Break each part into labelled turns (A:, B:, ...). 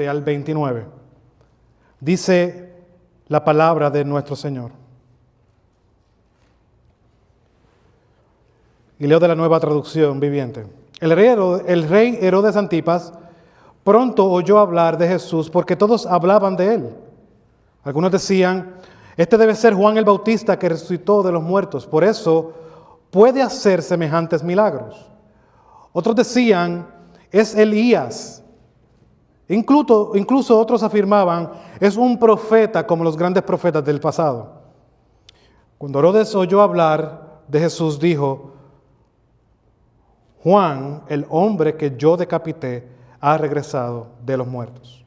A: 17 al 29. Dice la palabra de nuestro Señor. Y leo de la Nueva Traducción Viviente. El rey Herodes Antipas pronto oyó hablar de Jesús porque todos hablaban de él. Algunos decían, este debe ser Juan el Bautista que resucitó de los muertos, por eso puede hacer semejantes milagros. Otros decían, es Elías. Incluso otros afirmaban, es un profeta como los grandes profetas del pasado. Cuando Herodes oyó hablar de Jesús, dijo, Juan, el hombre que yo decapité, ha regresado de los muertos.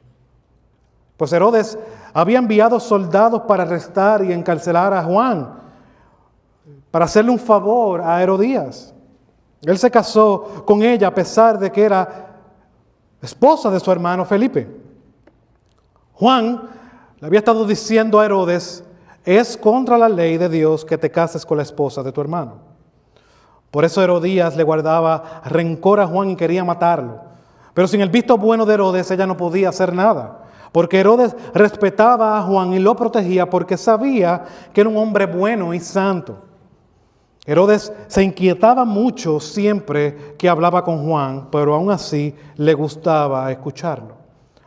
A: Pues Herodes había enviado soldados para arrestar y encarcelar a Juan, para hacerle un favor a Herodías. Él se casó con ella a pesar de que era esposa de su hermano Felipe. Juan le había estado diciendo a Herodes, es contra la ley de Dios que te cases con la esposa de tu hermano. Por eso Herodías le guardaba rencor a Juan y quería matarlo. Pero sin el visto bueno de Herodes, ella no podía hacer nada. Porque Herodes respetaba a Juan y lo protegía porque sabía que era un hombre bueno y santo. Herodes se inquietaba mucho siempre que hablaba con Juan, pero aún así le gustaba escucharlo.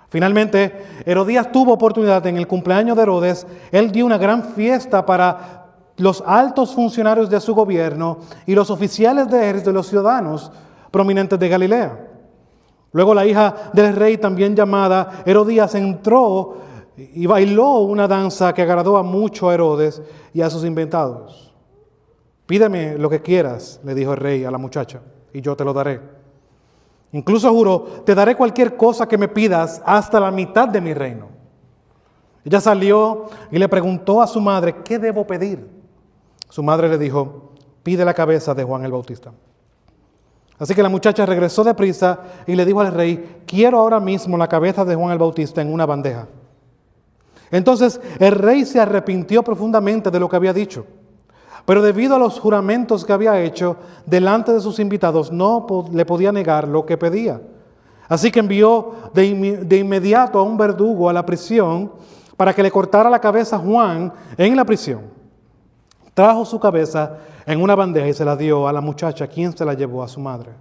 A: Finalmente, Herodías tuvo oportunidad en el cumpleaños de Herodes. Él dio una gran fiesta para los altos funcionarios de su gobierno y los oficiales de ejército de los ciudadanos prominentes de Galilea. Luego la hija del rey, también llamada Herodías, entró y bailó una danza que agradó a mucho a Herodes y a sus invitados. Pídeme lo que quieras, le dijo el rey a la muchacha, y yo te lo daré. Incluso juró, te daré cualquier cosa que me pidas hasta la mitad de mi reino. Ella salió y le preguntó a su madre, ¿qué debo pedir? Su madre le dijo, pide la cabeza de Juan el Bautista. Así que la muchacha regresó deprisa y le dijo al rey, quiero ahora mismo la cabeza de Juan el Bautista en una bandeja. Entonces el rey se arrepintió profundamente de lo que había dicho, pero debido a los juramentos que había hecho delante de sus invitados, no le podía negar lo que pedía. Así que envió de inmediato a un verdugo a la prisión para que le cortara la cabeza a Juan en la prisión. Trajo su cabeza en una bandeja y se la dio a la muchacha, quien se la llevó a su madre.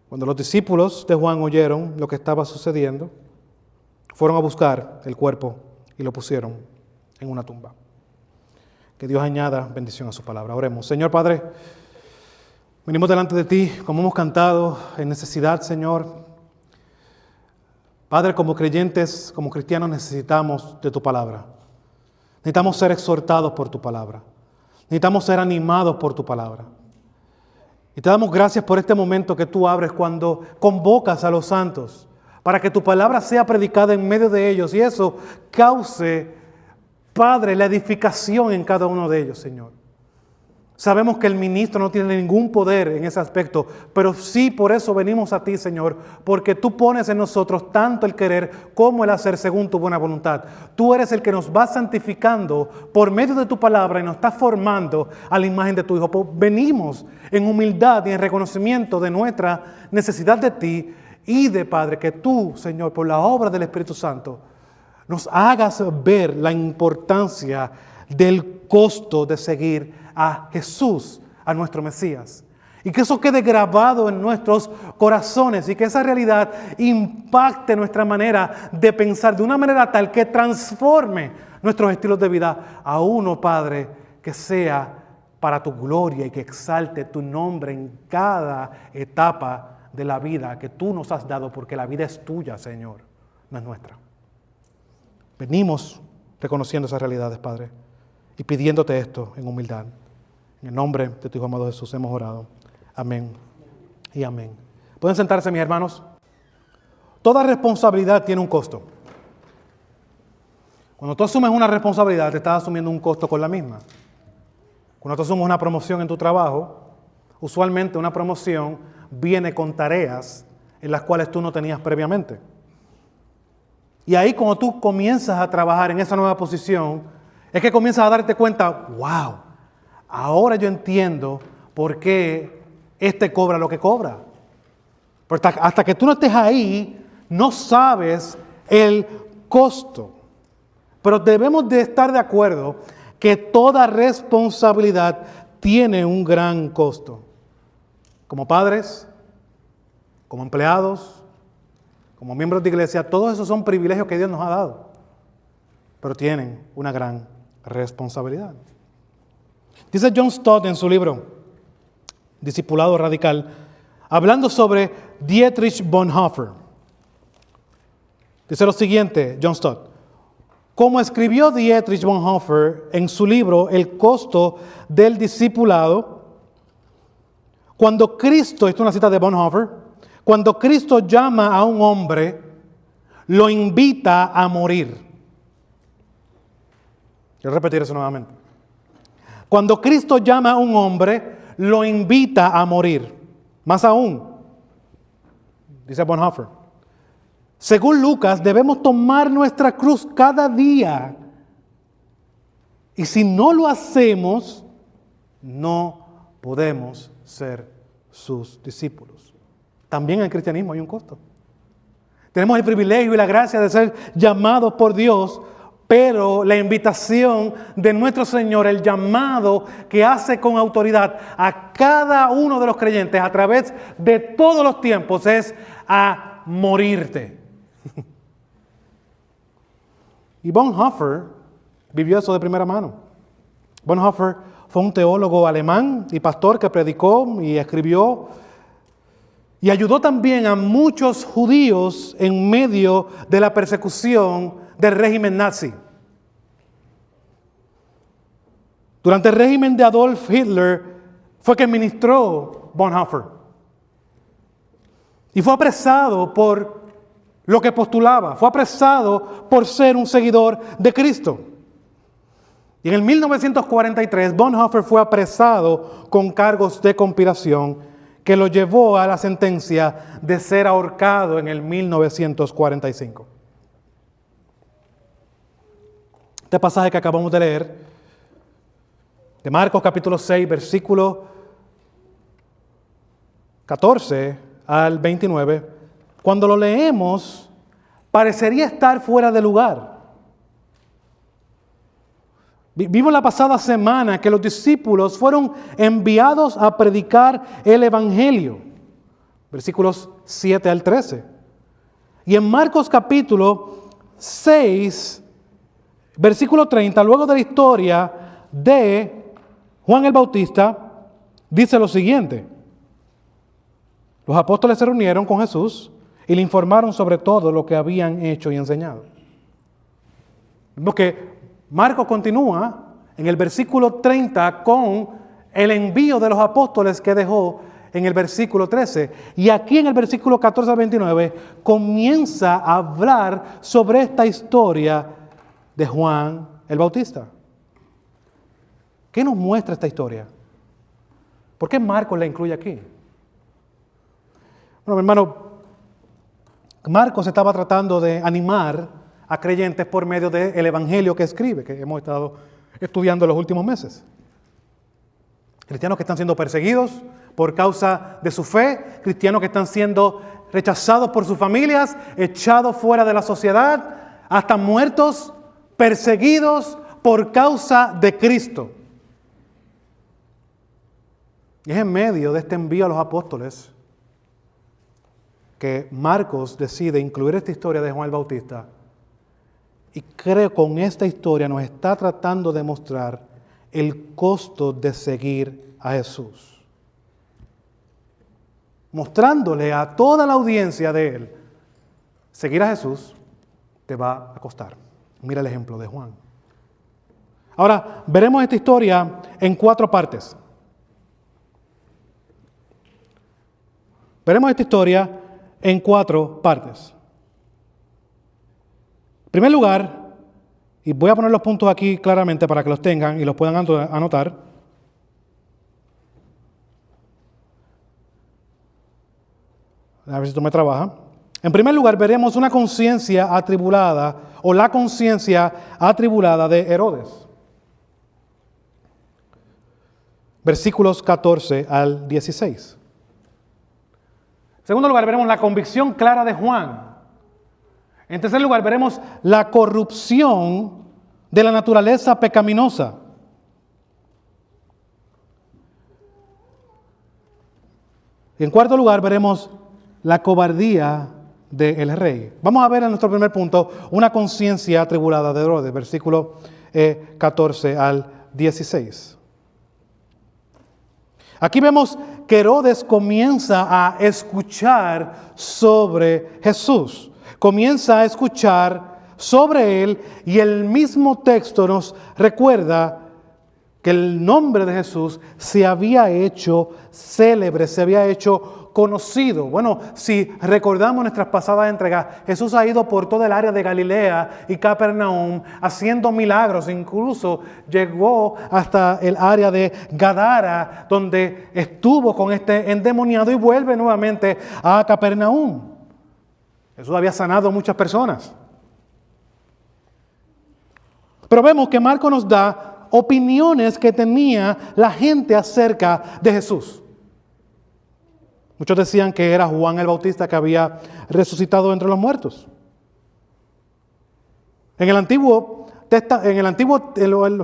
A: Cuando los discípulos de Juan oyeron lo que estaba sucediendo, fueron a buscar el cuerpo y lo pusieron en una tumba. Que Dios añada bendición a su palabra. Oremos. Señor Padre, venimos delante de ti, como hemos cantado, en necesidad, Señor. Padre, como creyentes, como cristianos, necesitamos de tu palabra. Necesitamos ser exhortados por tu palabra. Necesitamos ser animados por tu palabra. Y te damos gracias por este momento que tú abres cuando convocas a los santos para que tu palabra sea predicada en medio de ellos y eso cause, Padre, la edificación en cada uno de ellos, Señor. Sabemos que el ministro no tiene ningún poder en ese aspecto, pero sí por eso venimos a ti, Señor, porque tú pones en nosotros tanto el querer como el hacer según tu buena voluntad. Tú eres el que nos va santificando por medio de tu palabra y nos está formando a la imagen de tu Hijo. Pues venimos en humildad y en reconocimiento de nuestra necesidad de ti y de Padre, que tú, Señor, por la obra del Espíritu Santo, nos hagas ver la importancia del costo de seguir a Jesús, a nuestro Mesías. Y que eso quede grabado en nuestros corazones y que esa realidad impacte nuestra manera de pensar de una manera tal que transforme nuestros estilos de vida a uno, Padre, que sea para tu gloria y que exalte tu nombre en cada etapa de la vida que tú nos has dado, porque la vida es tuya, Señor, no es nuestra. Venimos reconociendo esas realidades, Padre, y pidiéndote esto en humildad. En el nombre de tu Hijo amado Jesús hemos orado. Amén y amén. ¿Pueden sentarse, mis hermanos? Toda responsabilidad tiene un costo. Cuando tú asumes una responsabilidad, te estás asumiendo un costo con la misma. Cuando tú asumes una promoción en tu trabajo, usualmente una promoción viene con tareas en las cuales tú no tenías previamente. Y ahí cuando tú comienzas a trabajar en esa nueva posición, es que comienzas a darte cuenta, wow, ahora yo entiendo por qué cobra lo que cobra. Porque hasta que tú no estés ahí, no sabes el costo. Pero debemos de estar de acuerdo que toda responsabilidad tiene un gran costo. Como padres, como empleados, como miembros de iglesia, todos esos son privilegios que Dios nos ha dado, pero tienen una gran responsabilidad. Dice John Stott en su libro Discipulado Radical, hablando sobre Dietrich Bonhoeffer. Dice lo siguiente, John Stott: como escribió Dietrich Bonhoeffer en su libro El costo del discipulado, cuando Cristo, esto es una cita de Bonhoeffer, cuando Cristo llama a un hombre, lo invita a morir. Quiero repetir eso nuevamente. Cuando Cristo llama a un hombre, lo invita a morir. Más aún, dice Bonhoeffer, según Lucas, debemos tomar nuestra cruz cada día. Y si no lo hacemos, no podemos ser sus discípulos. También en el cristianismo hay un costo. Tenemos el privilegio y la gracia de ser llamados por Dios, pero la invitación de nuestro Señor, el llamado que hace con autoridad a cada uno de los creyentes a través de todos los tiempos, es a morirte. Y Bonhoeffer vivió eso de primera mano. Bonhoeffer fue un teólogo alemán y pastor que predicó y escribió y ayudó también a muchos judíos en medio de la persecución del régimen nazi. Durante el régimen de Adolf Hitler fue que ministró Bonhoeffer. Y fue apresado por lo que postulaba, fue apresado por ser un seguidor de Cristo. Y en el 1943 Bonhoeffer fue apresado con cargos de conspiración que lo llevó a la sentencia de ser ahorcado en el 1945. Este pasaje que acabamos de leer, de Marcos capítulo 6, versículo 14 al 29, cuando lo leemos, parecería estar fuera de lugar. Vimos la pasada semana que los discípulos fueron enviados a predicar el Evangelio, versículos 7 al 13. Y en Marcos capítulo 6, versículo 30, luego de la historia de Juan el Bautista, dice lo siguiente: los apóstoles se reunieron con Jesús y le informaron sobre todo lo que habían hecho y enseñado. Vemos que Marcos continúa en el versículo 30 con el envío de los apóstoles que dejó en el versículo 13. Y aquí en el versículo 14 al 29 comienza a hablar sobre esta historia de Juan el Bautista. ¿Qué nos muestra esta historia? ¿Por qué Marcos la incluye aquí? Bueno, mi hermano, Marcos estaba tratando de animar a creyentes por medio del Evangelio que escribe, que hemos estado estudiando en los últimos meses. Cristianos que están siendo perseguidos por causa de su fe, cristianos que están siendo rechazados por sus familias, echados fuera de la sociedad, hasta muertos, perseguidos por causa de Cristo. Y es en medio de este envío a los apóstoles que Marcos decide incluir esta historia de Juan el Bautista. Y creo que con esta historia nos está tratando de mostrar el costo de seguir a Jesús. Mostrándole a toda la audiencia de él, seguir a Jesús te va a costar. Mira el ejemplo de Juan. Ahora, veremos esta historia en 4 partes. Veremos esta historia en 4 partes. En primer lugar, y voy a poner los puntos aquí claramente para que los tengan y los puedan anotar. A ver si esto me trabaja. En primer lugar, veremos una conciencia atribulada o la conciencia atribulada de Herodes. Versículos 14 al 16. En segundo lugar, veremos la convicción clara de Juan. En tercer lugar, veremos la corrupción de la naturaleza pecaminosa. En cuarto lugar, veremos la cobardía del rey. Vamos a ver en nuestro primer punto una conciencia atribulada de Herodes, versículo 14 al 16. Aquí vemos que Herodes comienza a escuchar sobre Jesús. Comienza a escuchar sobre él y el mismo texto nos recuerda que el nombre de Jesús se había hecho célebre, se había hecho conocido. Bueno, si recordamos nuestras pasadas entregas, Jesús ha ido por toda el área de Galilea y Capernaum haciendo milagros. Incluso llegó hasta el área de Gadara, donde estuvo con este endemoniado y vuelve nuevamente a Capernaum. Jesús había sanado a muchas personas. Pero vemos que Marcos nos da opiniones que tenía la gente acerca de Jesús. Muchos decían que era Juan el Bautista que había resucitado entre los muertos. En los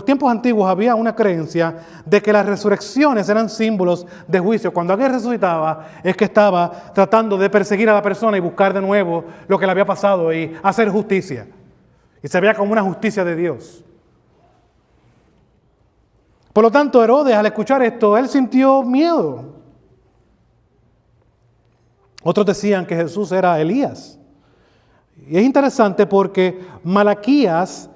A: tiempos antiguos había una creencia de que las resurrecciones eran símbolos de juicio. Cuando alguien resucitaba es que estaba tratando de perseguir a la persona y buscar de nuevo lo que le había pasado y hacer justicia. Y se veía como una justicia de Dios. Por lo tanto, Herodes, al escuchar esto, él sintió miedo. Otros decían que Jesús era Elías. Y es interesante porque Malaquías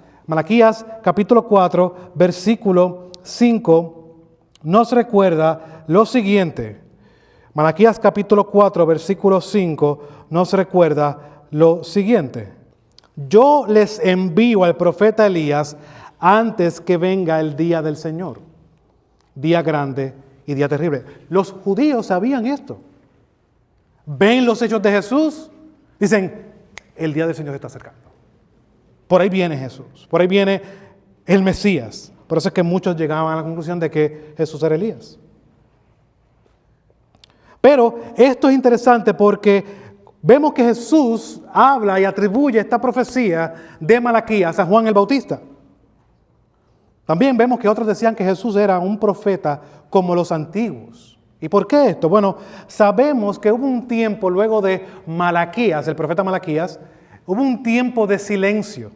A: capítulo 4, versículo 5, nos recuerda lo siguiente. Malaquías capítulo 4, versículo 5, nos recuerda lo siguiente. Yo les envío al profeta Elías antes que venga el día del Señor. Día grande y día terrible. Los judíos sabían esto. Ven los hechos de Jesús, dicen, el día del Señor se está acercando. Por ahí viene Jesús, por ahí viene el Mesías. Por eso es que muchos llegaban a la conclusión de que Jesús era Elías. Pero esto es interesante porque vemos que Jesús habla y atribuye esta profecía de Malaquías a Juan el Bautista. También vemos que otros decían que Jesús era un profeta como los antiguos. ¿Y por qué esto? Bueno, sabemos que hubo un tiempo luego de Malaquías, el profeta Malaquías, hubo un tiempo de silencio.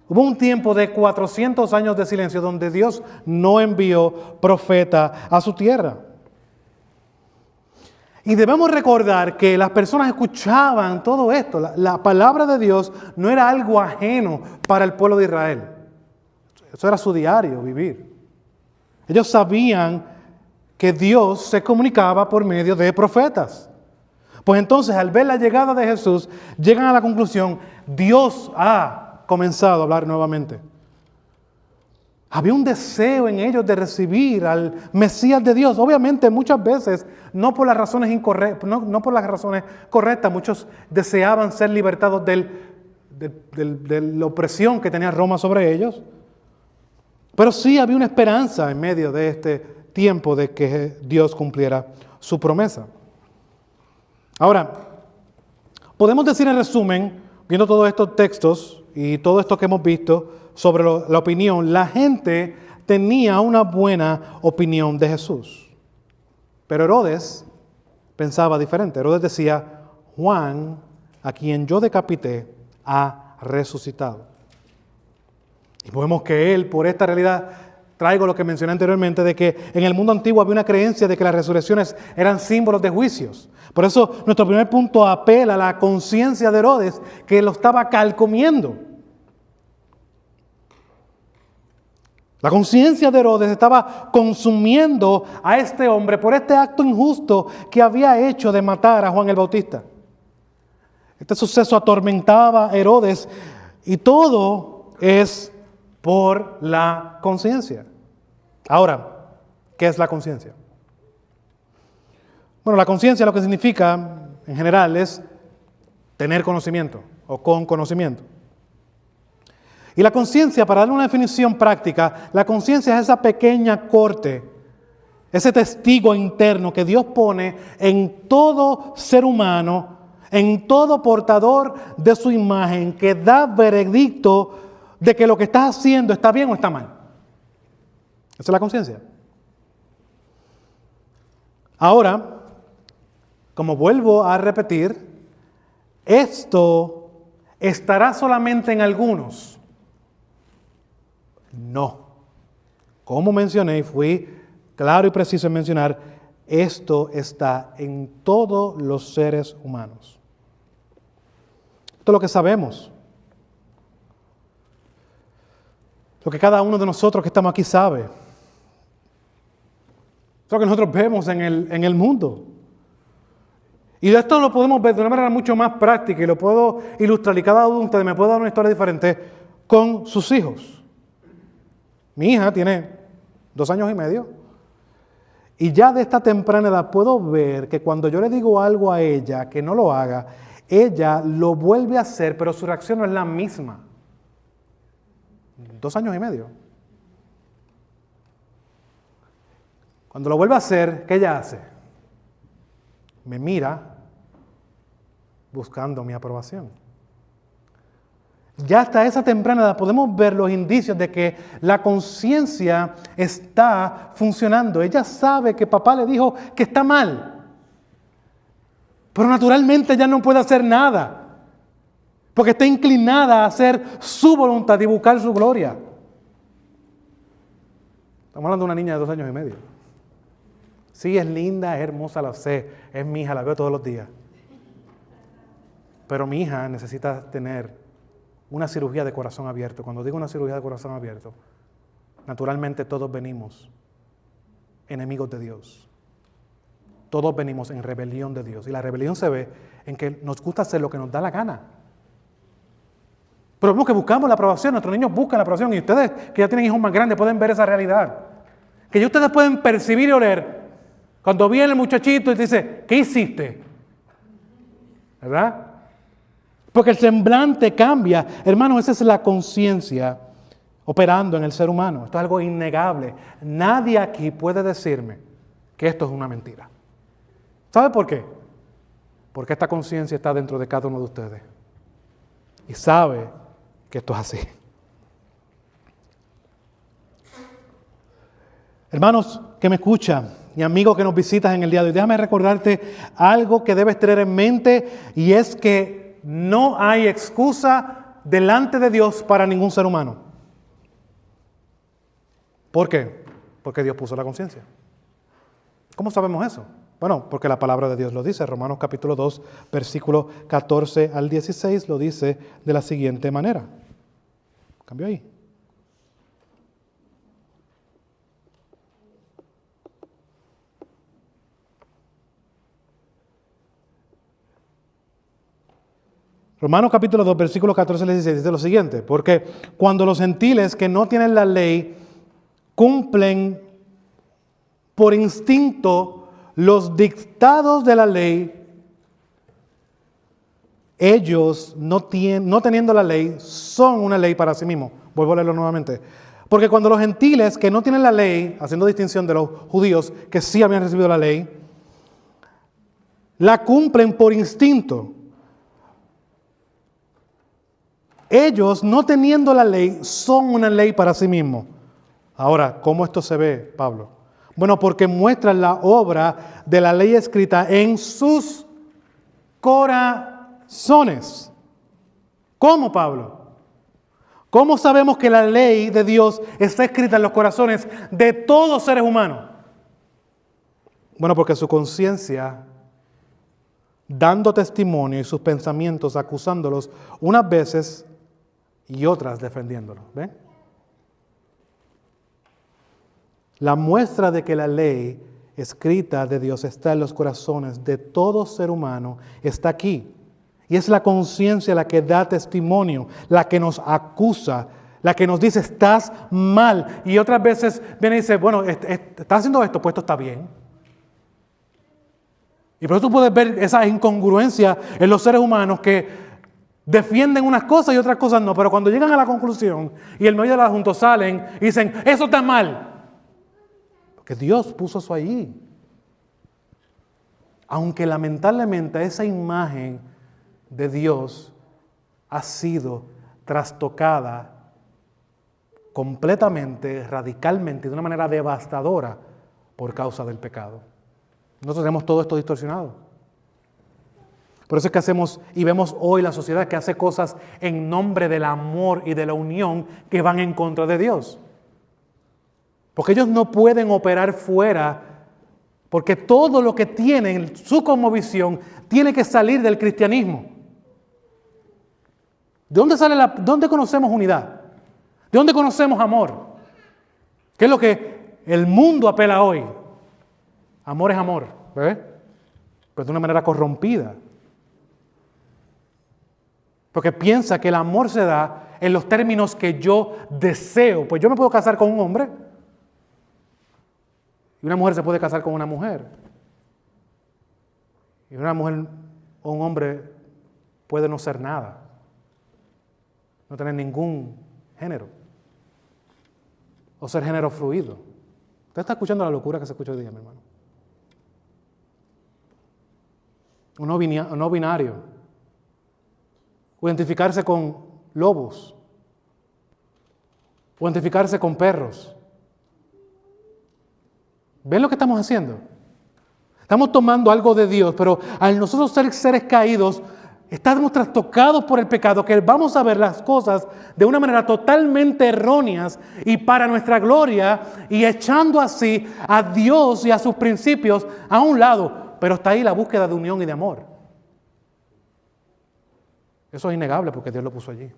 A: Hubo un tiempo de 400 años de silencio donde Dios no envió profeta a su tierra. Y debemos recordar que las personas escuchaban todo esto. La palabra de Dios no era algo ajeno para el pueblo de Israel. Eso era su diario vivir. Ellos sabían que Dios se comunicaba por medio de profetas. Pues entonces, al ver la llegada de Jesús, llegan a la conclusión, Dios ha comenzado a hablar nuevamente. Había un deseo en ellos de recibir al Mesías de Dios. Obviamente, muchas veces, no por las razones incorrectas, no por las razones correctas, muchos deseaban ser libertados de la opresión que tenía Roma sobre ellos. Pero sí había una esperanza en medio de este tiempo de que Dios cumpliera su promesa. Ahora, podemos decir en resumen, viendo todos estos textos y todo esto que hemos visto sobre la opinión, la gente tenía una buena opinión de Jesús. Pero Herodes pensaba diferente. Herodes decía, Juan, a quien yo decapité, ha resucitado. Y vemos que él, por esta realidad, traigo lo que mencioné anteriormente, de que en el mundo antiguo había una creencia de que las resurrecciones eran símbolos de juicios. Por eso nuestro primer punto apela a la conciencia de Herodes, que lo estaba calcomiendo. La conciencia de Herodes estaba consumiendo a este hombre por este acto injusto que había hecho de matar a Juan el Bautista. Este suceso atormentaba a Herodes y todo es por la conciencia. Ahora, ¿qué es la conciencia? Bueno, la conciencia lo que significa en general es tener conocimiento o con conocimiento. Y la conciencia, para darle una definición práctica, la conciencia es esa pequeña corte, ese testigo interno que Dios pone en todo ser humano, en todo portador de su imagen que da veredicto de que lo que estás haciendo está bien o está mal. Esa es la conciencia. Ahora, como vuelvo a repetir, ¿esto estará solamente en algunos? No. Como mencioné, y fui claro y preciso en mencionar, esto está en todos los seres humanos. Esto es lo que sabemos. Lo que cada uno de nosotros que estamos aquí sabe. Es lo que nosotros vemos en el mundo. Y de esto lo podemos ver de una manera mucho más práctica y lo puedo ilustrar y cada uno de ustedes me puede dar una historia diferente con sus hijos. Mi hija tiene 2 años y medio y ya de esta temprana edad puedo ver que cuando yo le digo algo a ella que no lo haga, ella lo vuelve a hacer, pero su reacción no es la misma. 2 años y medio. Cuando lo vuelve a hacer, ¿qué ella hace? Me mira buscando mi aprobación. Ya hasta esa temprana edad podemos ver los indicios de que la conciencia está funcionando. Ella sabe que papá le dijo que está mal, pero naturalmente ella no puede hacer nada, porque está inclinada a hacer su voluntad y buscar su gloria. Estamos hablando de una niña de 2 años y medio. Sí, es linda, es hermosa, la sé, es mi hija, la veo todos los días. Pero mi hija necesita tener una cirugía de corazón abierto. Cuando digo una cirugía de corazón abierto, naturalmente todos venimos enemigos de Dios. Todos venimos en rebelión de Dios. Y la rebelión se ve en que nos gusta hacer lo que nos da la gana. Pero vemos que buscamos la aprobación, nuestros niños buscan la aprobación. Y ustedes que ya tienen hijos más grandes pueden ver esa realidad. Que ya ustedes pueden percibir y oler. Cuando viene el muchachito y te dice, ¿qué hiciste? ¿Verdad? Porque el semblante cambia. Hermano, esa es la conciencia operando en el ser humano. Esto es algo innegable. Nadie aquí puede decirme que esto es una mentira. ¿Sabe por qué? Porque esta conciencia está dentro de cada uno de ustedes. Y sabe que esto es así. Hermanos que me escuchan y amigos que nos visitas en el día de hoy, déjame recordarte algo que debes tener en mente y es que no hay excusa delante de Dios para ningún ser humano. ¿Por qué? Porque Dios puso la conciencia. ¿Cómo sabemos eso? Bueno, porque la palabra de Dios lo dice. Romanos capítulo 2, versículo 14 al 16 lo dice de la siguiente manera. Cambio ahí. Romanos capítulo 2, versículo 14 al 16 dice lo siguiente. Porque cuando los gentiles que no tienen la ley cumplen por instinto los dictados de la ley, ellos no teniendo la ley son una ley para sí mismos. Vuelvo a leerlo nuevamente. Porque cuando los gentiles que no tienen la ley, haciendo distinción de los judíos que sí habían recibido la ley, la cumplen por instinto. Ellos, no teniendo la ley, son una ley para sí mismos. Ahora, ¿cómo esto se ve, Pablo? Bueno, porque muestran la obra de la ley escrita en sus corazones. ¿Cómo, Pablo? ¿Cómo sabemos que la ley de Dios está escrita en los corazones de todos seres humanos? Bueno, porque su conciencia, dando testimonio y sus pensamientos acusándolos unas veces y otras defendiéndolos. ¿Ven? La muestra de que la ley escrita de Dios está en los corazones de todo ser humano está aquí. Y es la conciencia la que da testimonio, la que nos acusa, la que nos dice estás mal. Y otras veces viene y dice, bueno, estás haciendo esto, pues esto está bien. Y por eso tú puedes ver esa incongruencia en los seres humanos que defienden unas cosas y otras cosas no, pero cuando llegan a la conclusión y el medio del asunto salen y dicen, eso está mal. Porque Dios puso eso allí. Aunque lamentablemente esa imagen de Dios ha sido trastocada completamente, radicalmente, de una manera devastadora por causa del pecado. Nosotros tenemos todo esto distorsionado. Por eso es que hacemos y vemos hoy la sociedad que hace cosas en nombre del amor y de la unión que van en contra de Dios. Porque ellos no pueden operar fuera, porque todo lo que tienen, su cosmovisión, tiene que salir del cristianismo. ¿De dónde conocemos unidad? ¿De dónde conocemos amor? ¿Qué es lo que el mundo apela hoy? Amor es amor, ¿ves? Pero de una manera corrompida. Porque piensa que el amor se da en los términos que yo deseo. Pues yo me puedo casar con un hombre y una mujer se puede casar con una mujer. Y una mujer o un hombre puede no ser nada, no tener ningún género o ser género fluido. Usted está escuchando la locura que se escucha hoy día, mi hermano. Un no binario. O identificarse con lobos. O identificarse con perros. ¿Ven lo que estamos haciendo? Estamos tomando algo de Dios, pero al nosotros ser seres caídos, estamos trastocados por el pecado, que vamos a ver las cosas de una manera totalmente erróneas y para nuestra gloria, y echando así a Dios y a sus principios a un lado. Pero está ahí la búsqueda de unión y de amor. Eso es innegable porque Dios lo puso allí.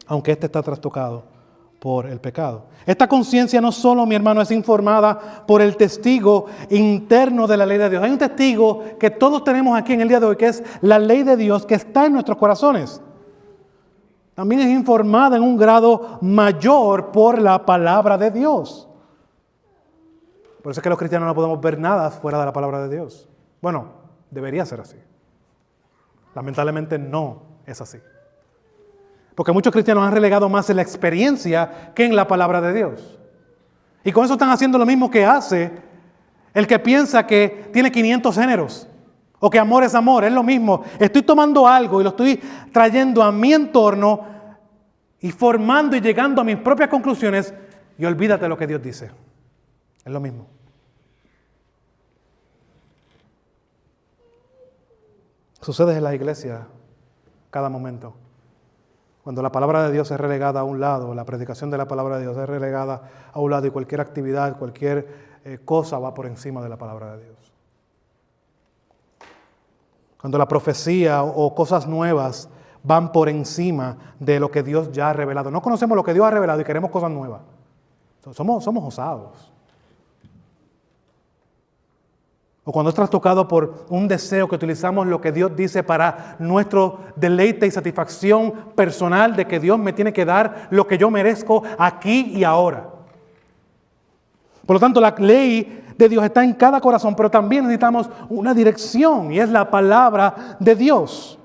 A: Aunque este está trastocado por el pecado. Esta conciencia no solo, mi hermano, es informada por el testigo interno de la ley de Dios. Hay un testigo que todos tenemos aquí en el día de hoy, que es la ley de Dios que está en nuestros corazones. También es informada en un grado mayor por la palabra de Dios. Por eso es que los cristianos no podemos ver nada fuera de la palabra de Dios. Bueno, debería ser así. Lamentablemente no es así. Porque muchos cristianos han relegado más en la experiencia que en la palabra de Dios. Y con eso están haciendo lo mismo que hace el que piensa que tiene 500 géneros. O que amor es amor, es lo mismo. Estoy tomando algo y lo estoy trayendo a mi entorno y formando y llegando a mis propias conclusiones, y olvídate de lo que Dios dice. Es lo mismo. Sucede en la iglesia cada momento. Cuando la palabra de Dios es relegada a un lado, la predicación de la palabra de Dios es relegada a un lado, y cualquier actividad, cualquier cosa va por encima de la palabra de Dios. Cuando la profecía o cosas nuevas van por encima de lo que Dios ya ha revelado. No conocemos lo que Dios ha revelado y queremos cosas nuevas. Somos osados. O cuando es trastocado por un deseo que utilizamos lo que Dios dice para nuestro deleite y satisfacción personal de que Dios me tiene que dar lo que yo merezco aquí y ahora. Por lo tanto, la ley de Dios está en cada corazón, pero también necesitamos una dirección y es la palabra de Dios.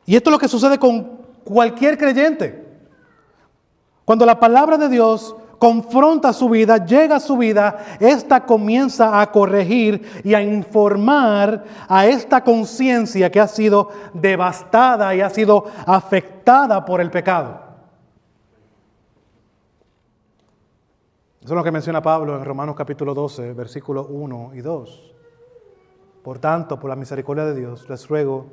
A: Y esto es lo que sucede con cualquier creyente. Cuando la palabra de Dios confronta su vida, llega a su vida, esta comienza a corregir y a informar a esta conciencia que ha sido devastada y ha sido afectada por el pecado. Eso es lo que menciona Pablo en Romanos capítulo 12, versículos 1 y 2. Por tanto, por la misericordia de Dios, les ruego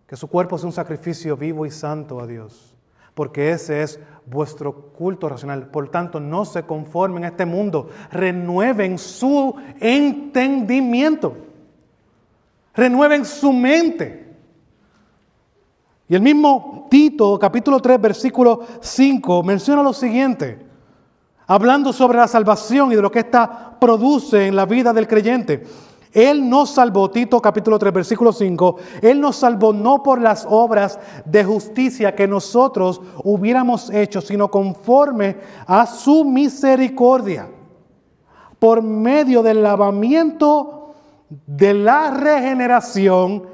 A: que su cuerpo sea un sacrificio vivo y santo a Dios, porque ese es vuestro culto racional. Por tanto, no se conformen a este mundo, renueven su entendimiento, renueven su mente. Y el mismo Tito, capítulo 3, versículo 5, menciona lo siguiente, hablando sobre la salvación y de lo que ésta produce en la vida del creyente. Él nos salvó, Tito capítulo 3, versículo 5, Él nos salvó no por las obras de justicia que nosotros hubiéramos hecho, sino conforme a su misericordia, por medio del lavamiento de la regeneración.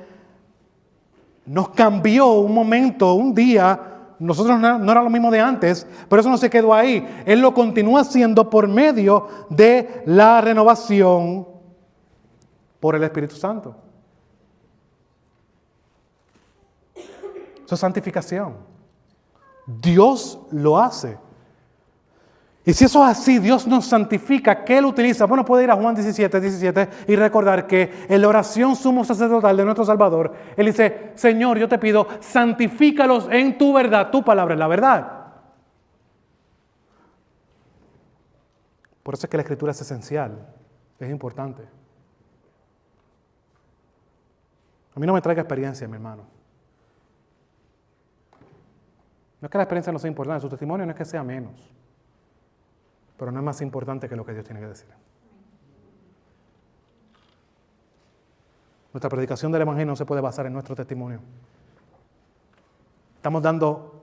A: Nos cambió un momento, un día. Nosotros no era lo mismo de antes, pero eso no se quedó ahí. Él lo continúa haciendo por medio de la renovación por el Espíritu Santo. Eso es santificación. Dios lo hace. Y si eso es así, Dios nos santifica. ¿Qué Él utiliza? Bueno, puede ir a Juan 17 y recordar que en la oración sumo sacerdotal de nuestro Salvador, Él dice, Señor, yo te pido, santifícalos en tu verdad. Tu palabra es la verdad. Por eso es que la Escritura es esencial, es importante. A mí no me traiga experiencia, mi hermano. No es que la experiencia no sea importante, su testimonio no es que sea menos, pero no es más importante que lo que Dios tiene que decir. Nuestra predicación del Evangelio no se puede basar en nuestro testimonio. Estamos dando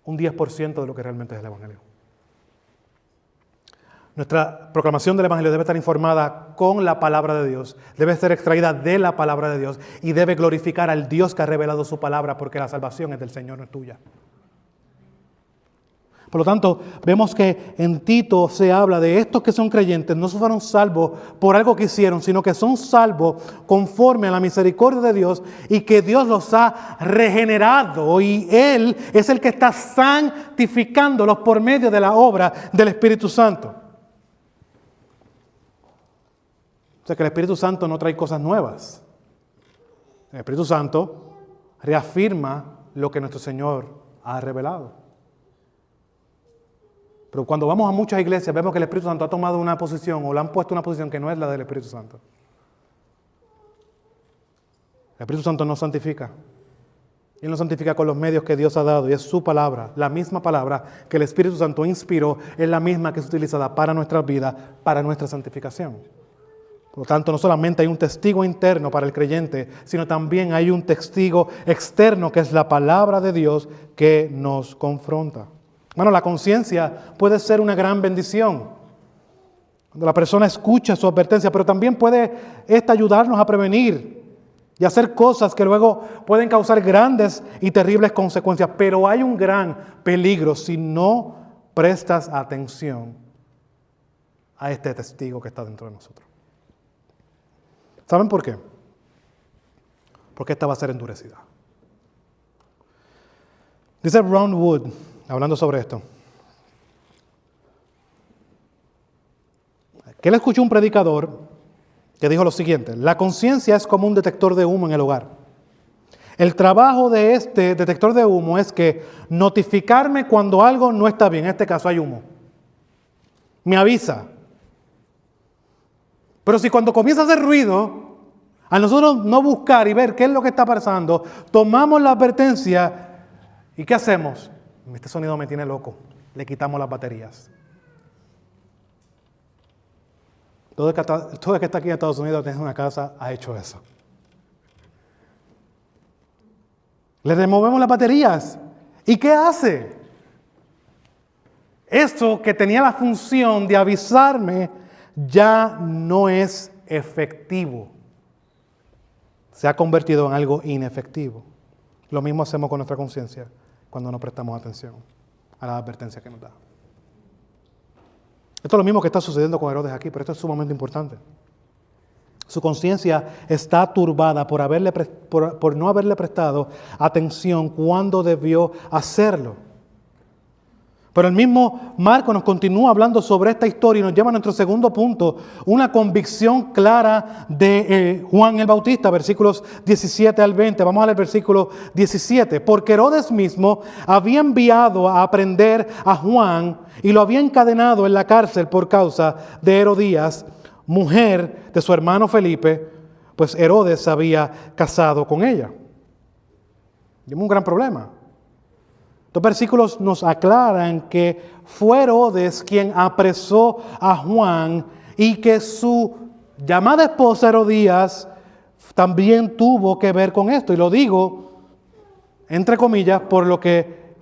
A: un 10% de lo que realmente es el Evangelio. Nuestra proclamación del Evangelio debe estar informada con la palabra de Dios, debe ser extraída de la palabra de Dios y debe glorificar al Dios que ha revelado su palabra, porque la salvación es del Señor, no es tuya. Por lo tanto, vemos que en Tito se habla de estos que son creyentes, no fueron salvos por algo que hicieron, sino que son salvos conforme a la misericordia de Dios y que Dios los ha regenerado y Él es el que está santificándolos por medio de la obra del Espíritu Santo. O sea que el Espíritu Santo no trae cosas nuevas. El Espíritu Santo reafirma lo que nuestro Señor ha revelado. Pero cuando vamos a muchas iglesias vemos que el Espíritu Santo ha tomado una posición o le han puesto una posición que no es la del Espíritu Santo. El Espíritu Santo nos santifica. Él nos santifica con los medios que Dios ha dado y es su palabra, la misma palabra que el Espíritu Santo inspiró, es la misma que es utilizada para nuestras vidas, para nuestra santificación. Por lo tanto, no solamente hay un testigo interno para el creyente, sino también hay un testigo externo que es la palabra de Dios que nos confronta. Bueno, la conciencia puede ser una gran bendición. Cuando la persona escucha su advertencia, pero también puede esta ayudarnos a prevenir y hacer cosas que luego pueden causar grandes y terribles consecuencias. Pero hay un gran peligro si no prestas atención a este testigo que está dentro de nosotros. ¿Saben por qué? Porque esta va a ser endurecida. Dice Ron Wood, hablando sobre esto, que él escuchó un predicador que dijo lo siguiente: la conciencia es como un detector de humo en el hogar. El trabajo de este detector de humo es que notificarme cuando algo no está bien, en este caso hay humo. Me avisa. Pero si cuando comienza a hacer ruido, a nosotros no buscar y ver qué es lo que está pasando, tomamos la advertencia y ¿qué hacemos? Este sonido me tiene loco. Le quitamos las baterías. Todo el que está aquí en Estados Unidos tiene una casa, ha hecho eso. Le removemos las baterías. ¿Y qué hace? Eso que tenía la función de avisarme ya no es efectivo. Se ha convertido en algo inefectivo. Lo mismo hacemos con nuestra conciencia cuando no prestamos atención a las advertencias que nos da. Esto es lo mismo que está sucediendo con Herodes aquí, pero esto es sumamente importante. Su conciencia está turbada por no haberle prestado atención cuando debió hacerlo. Pero el mismo Marco nos continúa hablando sobre esta historia y nos lleva a nuestro segundo punto, una convicción clara de Juan el Bautista, versículos 17 al 20. Vamos a leer el versículo 17. Porque Herodes mismo había enviado a aprender a Juan y lo había encadenado en la cárcel por causa de Herodías, mujer de su hermano Felipe, pues Herodes se había casado con ella. Y un gran problema. Estos versículos nos aclaran que fue Herodes quien apresó a Juan y que su llamada esposa Herodías también tuvo que ver con esto. Y lo digo entre comillas por lo que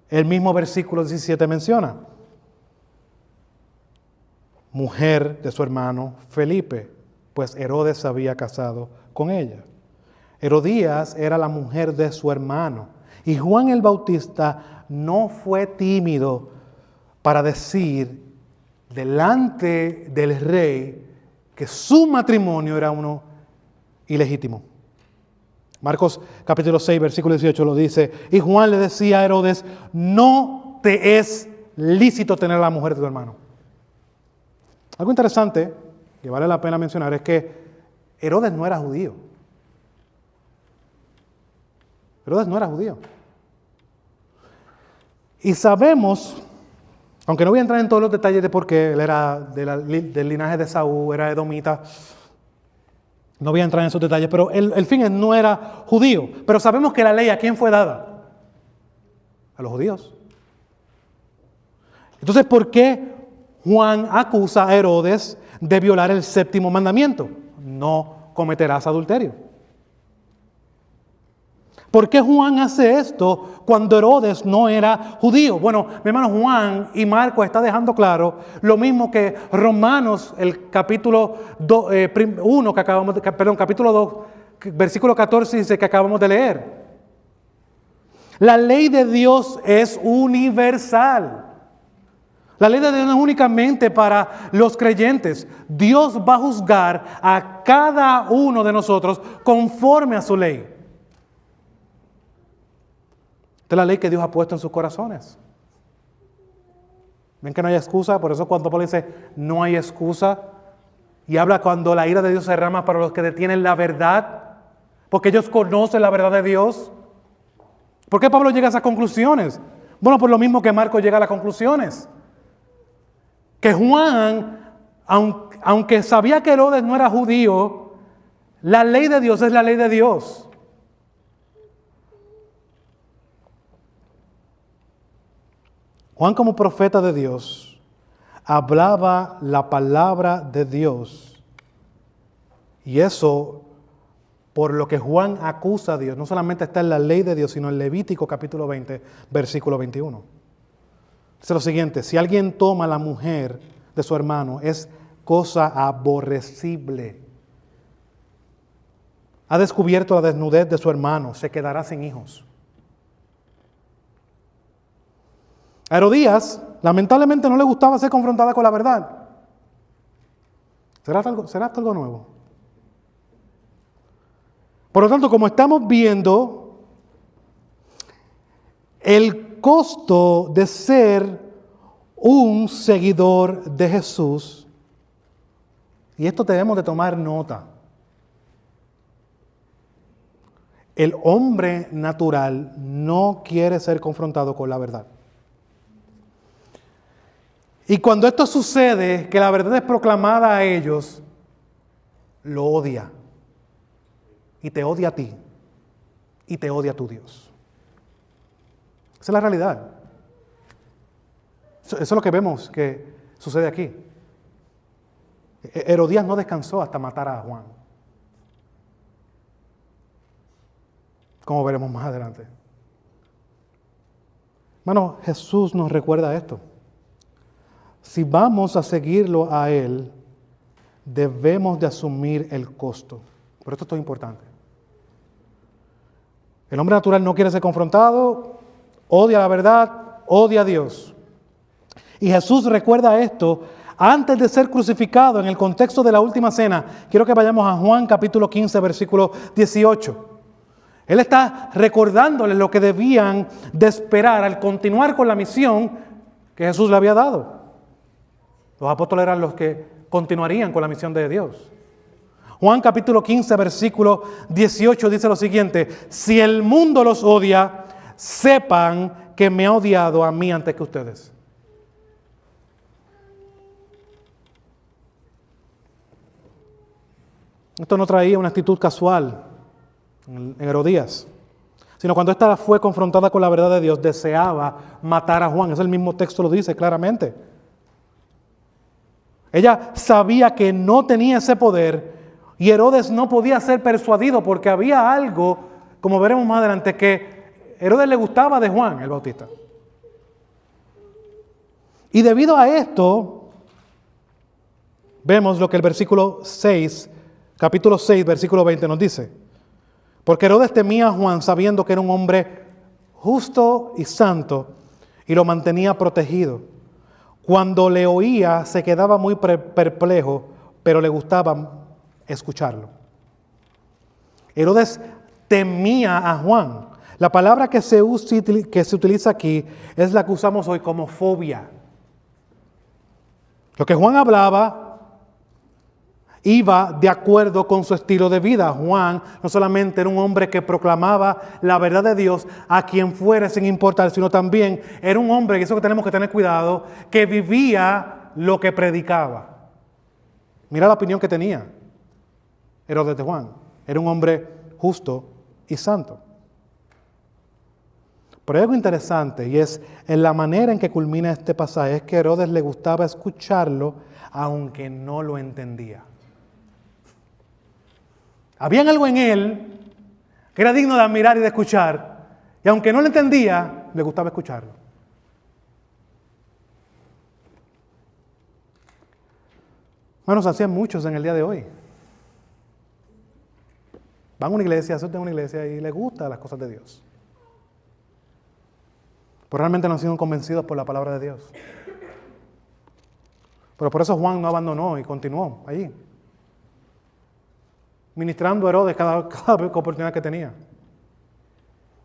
A: el mismo versículo 17 menciona. Mujer de su hermano Felipe, pues Herodes se había casado con ella. Herodías era la mujer de su hermano. Y Juan el Bautista no fue tímido para decir delante del rey que su matrimonio era uno ilegítimo. Marcos capítulo 6, versículo 18 lo dice. Y Juan le decía a Herodes, no te es lícito tener a la mujer de tu hermano. Algo interesante que vale la pena mencionar es que Herodes no era judío. Herodes no era judío. Y sabemos, aunque no voy a entrar en todos los detalles de por qué, él era del linaje de Saúl, era edomita, no voy a entrar en esos detalles, pero el fin es, no era judío. Pero sabemos que la ley, ¿a quién fue dada? A los judíos. Entonces, ¿por qué Juan acusa a Herodes de violar el séptimo mandamiento? No cometerás adulterio. ¿Por qué Juan hace esto cuando Herodes no era judío? Bueno, mi hermano, Juan y Marcos está dejando claro lo mismo que Romanos, el capítulo 1, capítulo 2, versículo 14 dice que acabamos de leer. La ley de Dios es universal. La ley de Dios no es únicamente para los creyentes. Dios va a juzgar a cada uno de nosotros conforme a su ley. Esta es la ley que Dios ha puesto en sus corazones. Ven que no hay excusa, por eso cuando Pablo dice no hay excusa y habla cuando la ira de Dios se derrama para los que detienen la verdad, porque ellos conocen la verdad de Dios. ¿Por qué Pablo llega a esas conclusiones? Bueno, por lo mismo que Marcos llega a las conclusiones. Que Juan, aunque sabía que Herodes no era judío, la ley de Dios es la ley de Dios. Juan, como profeta de Dios, hablaba la palabra de Dios. Y eso, por lo que Juan acusa a Dios, no solamente está en la ley de Dios, sino en Levítico capítulo 20, versículo 21. Dice lo siguiente: si alguien toma la mujer de su hermano, es cosa aborrecible. Ha descubierto la desnudez de su hermano, se quedará sin hijos. A Herodías, lamentablemente, no le gustaba ser confrontada con la verdad. ¿Será esto algo nuevo? Por lo tanto, como estamos viendo, el costo de ser un seguidor de Jesús, y esto debemos de tomar nota. El hombre natural no quiere ser confrontado con la verdad. Y cuando esto sucede, que la verdad es proclamada a ellos, lo odia. Y te odia a ti. Y te odia a tu Dios. Esa es la realidad. Eso es lo que vemos que sucede aquí. Herodías no descansó hasta matar a Juan. Como veremos más adelante. Hermano, Jesús nos recuerda esto. Si vamos a seguirlo a Él, debemos de asumir el costo. Por esto es importante. El hombre natural no quiere ser confrontado, odia la verdad, odia a Dios. Y Jesús recuerda esto antes de ser crucificado en el contexto de la última cena. Quiero que vayamos a Juan capítulo 15, versículo 18. Él está recordándoles lo que debían de esperar al continuar con la misión que Jesús le había dado. Los apóstoles eran los que continuarían con la misión de Dios. Juan capítulo 15, versículo 18 dice lo siguiente: si el mundo los odia, sepan que me ha odiado a mí antes que ustedes. Esto no traía una actitud casual en Herodías, sino cuando ésta fue confrontada con la verdad de Dios, deseaba matar a Juan. Eso el mismo texto lo dice claramente. Ella sabía que no tenía ese poder y Herodes no podía ser persuadido porque había algo, como veremos más adelante, que Herodes le gustaba de Juan el Bautista. Y debido a esto, vemos lo que el versículo 6, capítulo 6, versículo 20 nos dice. Porque Herodes temía a Juan sabiendo que era un hombre justo y santo y lo mantenía protegido. Cuando le oía se quedaba muy perplejo, pero le gustaba escucharlo. Herodes temía a Juan. La palabra que se utiliza aquí es la que usamos hoy como fobia. Lo que Juan hablaba iba de acuerdo con su estilo de vida. Juan no solamente era un hombre que proclamaba la verdad de Dios a quien fuera sin importar, sino también era un hombre, y eso que tenemos que tener cuidado, que vivía lo que predicaba. Mira la opinión que tenía Herodes de Juan. Era un hombre justo y santo. Pero hay algo interesante, y es en la manera en que culmina este pasaje, es que a Herodes le gustaba escucharlo, aunque no lo entendía. Había algo en él que era digno de admirar y de escuchar, y aunque no lo entendía, le gustaba escucharlo. Hermanos, hacían muchos en el día de hoy. Van a una iglesia, asisten a una iglesia y les gustan las cosas de Dios. Pero realmente no han sido convencidos por la palabra de Dios. Pero por eso Juan no abandonó y continuó allí, ministrando a Herodes cada oportunidad que tenía.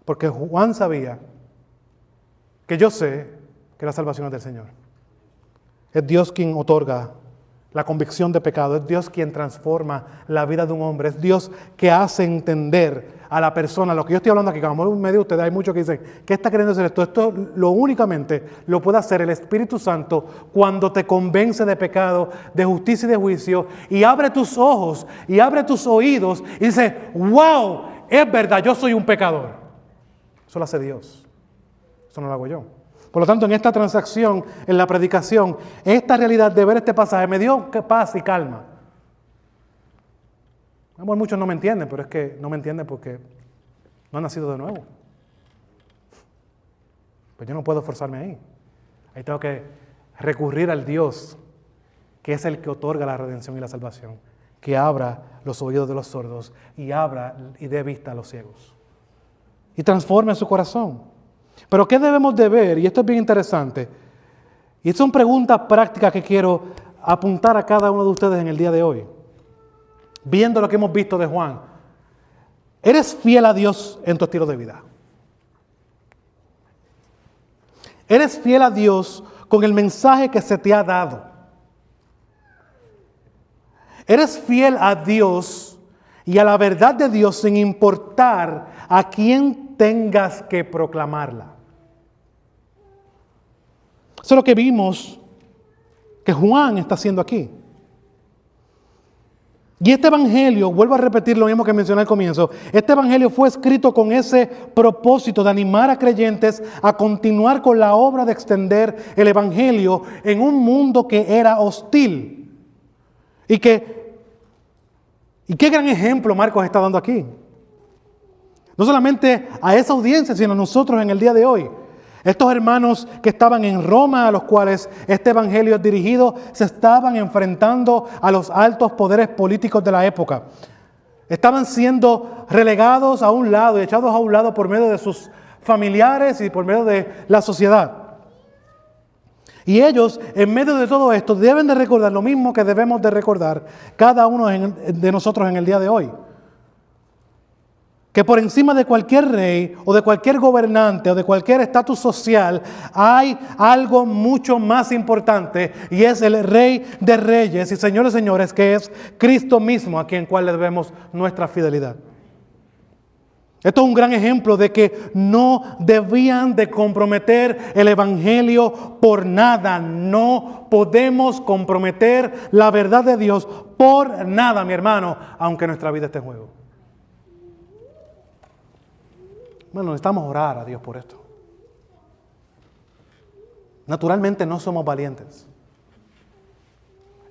A: Porque Juan sabía que yo sé que la salvación es del Señor. Es Dios quien otorga la convicción de pecado. Es Dios quien transforma la vida de un hombre. Es Dios que hace entender a la persona. Lo que yo estoy hablando aquí, como en medio de ustedes, hay muchos que dicen, ¿qué está queriendo hacer esto? Esto lo únicamente lo puede hacer el Espíritu Santo cuando te convence de pecado, de justicia y de juicio, y abre tus ojos y abre tus oídos y dice, wow, es verdad, yo soy un pecador. Eso lo hace Dios. Eso no lo hago yo. Por lo tanto, en esta transacción, en la predicación, esta realidad de ver este pasaje me dio paz y calma. Muchos no me entienden, pero es que no me entienden porque no han nacido de nuevo. Pues yo no puedo forzarme ahí. Ahí tengo que recurrir al Dios, que es el que otorga la redención y la salvación, que abra los oídos de los sordos y abra y dé vista a los ciegos. Y transforme su corazón. Pero ¿qué debemos de ver? Y esto es bien interesante. Y son preguntas prácticas que quiero apuntar a cada uno de ustedes en el día de hoy. Viendo lo que hemos visto de Juan. ¿Eres fiel a Dios en tu estilo de vida? ¿Eres fiel a Dios con el mensaje que se te ha dado? ¿Eres fiel a Dios y a la verdad de Dios sin importar a quién tengas que proclamarla? Eso es lo que vimos que Juan está haciendo aquí. Y este evangelio, vuelvo a repetir lo mismo que mencioné al comienzo, este evangelio fue escrito con ese propósito de animar a creyentes a continuar con la obra de extender el evangelio en un mundo que era hostil. Y qué gran ejemplo Marcos está dando aquí. No solamente a esa audiencia, sino a nosotros en el día de hoy. Estos hermanos que estaban en Roma, a los cuales este evangelio es dirigido, se estaban enfrentando a los altos poderes políticos de la época. Estaban siendo relegados a un lado y echados a un lado por medio de sus familiares y por medio de la sociedad. Y ellos, en medio de todo esto, deben de recordar lo mismo que debemos de recordar cada uno de nosotros en el día de hoy. Que por encima de cualquier rey o de cualquier gobernante o de cualquier estatus social hay algo mucho más importante y es el Rey de Reyes y Señores de Señores, que es Cristo mismo, a quien cual le debemos nuestra fidelidad. Esto es un gran ejemplo de que no debían de comprometer el evangelio por nada. No podemos comprometer la verdad de Dios por nada, mi hermano, aunque nuestra vida esté en juego. Bueno, necesitamos orar a Dios por esto. Naturalmente no somos valientes.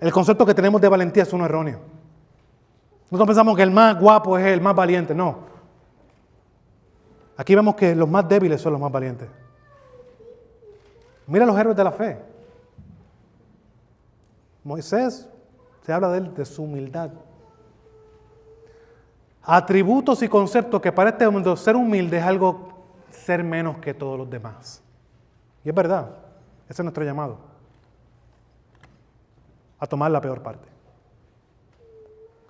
A: El concepto que tenemos de valentía es uno erróneo. Nosotros pensamos que el más guapo es el más valiente. No. Aquí vemos que los más débiles son los más valientes. Mira los héroes de la fe. Moisés, se habla de él, de su humildad. Atributos y conceptos que para este mundo ser humilde es algo ser menos que todos los demás. Y es verdad, ese es nuestro llamado. A tomar la peor parte.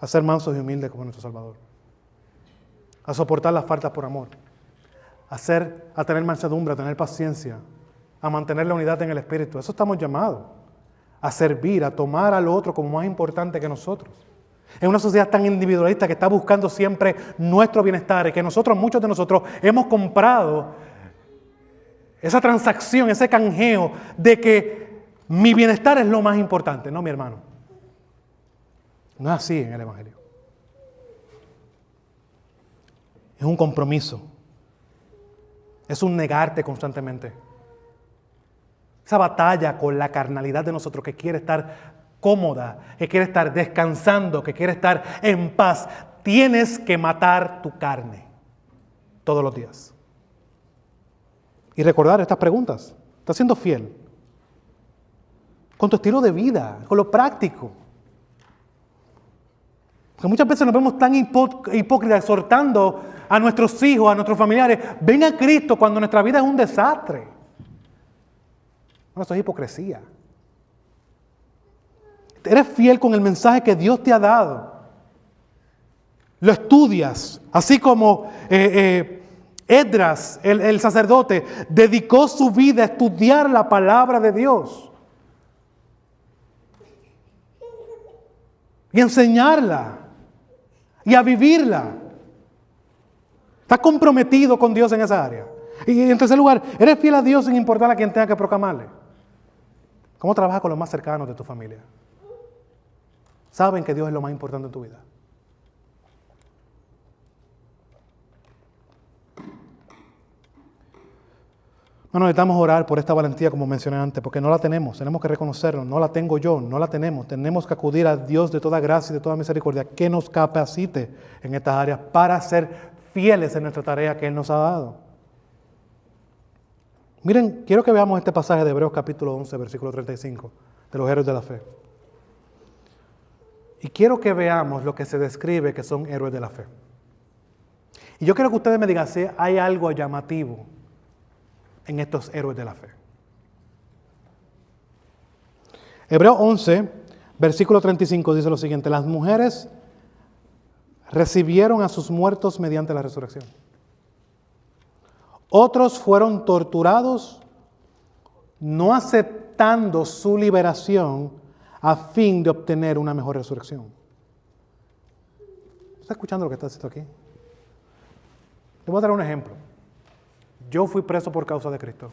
A: A ser mansos y humildes como nuestro Salvador. a soportar las faltas por amor, a tener mansedumbre, a tener paciencia, a mantener la unidad en el Espíritu. Eso estamos llamados, a servir, a tomar al otro como más importante que nosotros. En una sociedad tan individualista que está buscando siempre nuestro bienestar y que muchos de nosotros hemos comprado esa transacción, ese canjeo de que mi bienestar es lo más importante. No, mi hermano. No es así en el Evangelio. Es un compromiso. Es un negarte constantemente. Esa batalla con la carnalidad de nosotros que quiere estar cómoda, que quiere estar descansando, que quiere estar en paz. Tienes que matar tu carne todos los días. Y recordar estas preguntas. ¿Estás siendo fiel? Con tu estilo de vida, con lo práctico. Porque muchas veces nos vemos tan hipócritas exhortando a nuestros hijos, a nuestros familiares. Ven a Cristo cuando nuestra vida es un desastre. Bueno, eso es hipocresía. Eres fiel con el mensaje que Dios te ha dado. Lo estudias, así como Esdras, el sacerdote, dedicó su vida a estudiar la palabra de Dios y enseñarla y a vivirla. Estás comprometido con Dios en esa área. Y en tercer lugar, eres fiel a Dios sin importar a quien tenga que proclamarle. ¿Cómo trabajas con los más cercanos de tu familia? Saben que Dios es lo más importante en tu vida. Bueno, necesitamos orar por esta valentía, como mencioné antes, porque no la tenemos que reconocerlo, no la tengo yo, no la tenemos que acudir a Dios de toda gracia y de toda misericordia, que nos capacite en estas áreas para ser fieles en nuestra tarea que Él nos ha dado. Miren, quiero que veamos este pasaje de Hebreos capítulo 11, versículo 35, de los héroes de la fe. Y quiero que veamos lo que se describe que son héroes de la fe. Y yo quiero que ustedes me digan si hay algo llamativo en estos héroes de la fe. Hebreos 11, versículo 35 dice lo siguiente: las mujeres recibieron a sus muertos mediante la resurrección. Otros fueron torturados, no aceptando su liberación a fin de obtener una mejor resurrección. ¿Está escuchando lo que está diciendo aquí? Le voy a dar un ejemplo. Yo fui preso por causa de Cristo.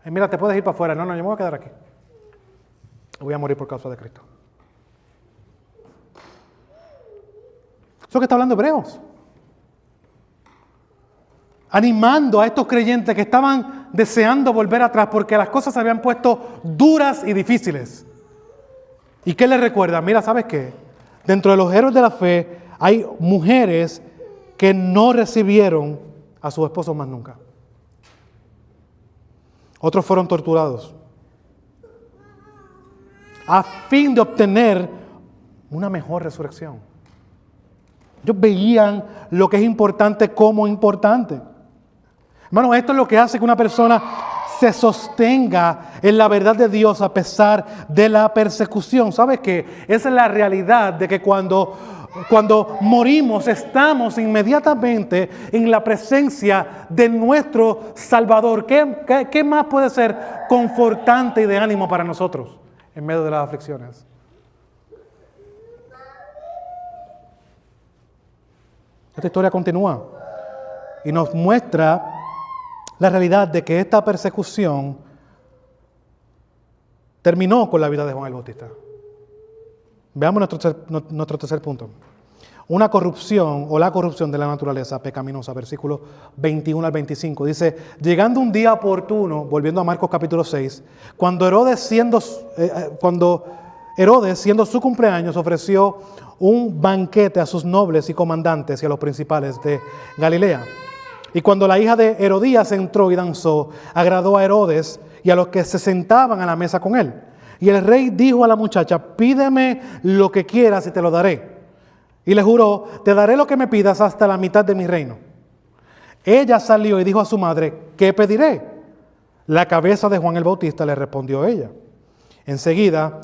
A: Mira, te puedes ir para afuera. No, yo me voy a quedar aquí. Voy a morir por causa de Cristo. Eso es lo que está hablando Hebreos. Animando a estos creyentes que estaban deseando volver atrás porque las cosas se habían puesto duras y difíciles. ¿Y qué les recuerda? Mira, ¿sabes qué? Dentro de los héroes de la fe hay mujeres que no recibieron a sus esposos más nunca. Otros fueron torturados a fin de obtener una mejor resurrección. Ellos veían lo que es importante como importante. Hermano, esto es lo que hace que una persona se sostenga en la verdad de Dios a pesar de la persecución. ¿Sabes qué? Esa es la realidad de que cuando morimos estamos inmediatamente en la presencia de nuestro Salvador. ¿Qué más puede ser confortante y de ánimo para nosotros en medio de las aflicciones? Esta historia continúa y nos muestra la realidad de que esta persecución terminó con la vida de Juan el Bautista. Veamos nuestro tercer punto. Una corrupción o la corrupción de la naturaleza pecaminosa, versículos 21 al 25. Dice, llegando un día oportuno, volviendo a Marcos capítulo 6, cuando Herodes siendo su cumpleaños ofreció un banquete a sus nobles y comandantes y a los principales de Galilea. Y cuando la hija de Herodías entró y danzó, agradó a Herodes y a los que se sentaban a la mesa con él. Y el rey dijo a la muchacha, pídeme lo que quieras y te lo daré. Y le juró, te daré lo que me pidas hasta la mitad de mi reino. Ella salió y dijo a su madre, ¿qué pediré? La cabeza de Juan el Bautista, le respondió ella. Enseguida,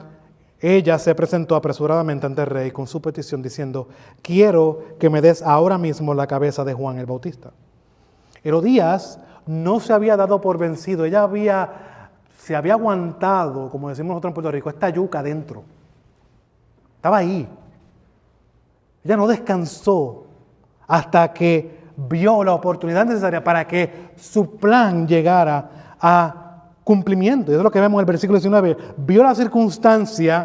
A: ella se presentó apresuradamente ante el rey con su petición diciendo: quiero que me des ahora mismo la cabeza de Juan el Bautista. Herodías no se había dado por vencido, se había aguantado, como decimos nosotros en Puerto Rico, esta yuca adentro. Estaba ahí. Ella no descansó hasta que vio la oportunidad necesaria para que su plan llegara a cumplimiento. Y eso es lo que vemos en el versículo 19. Vio la circunstancia,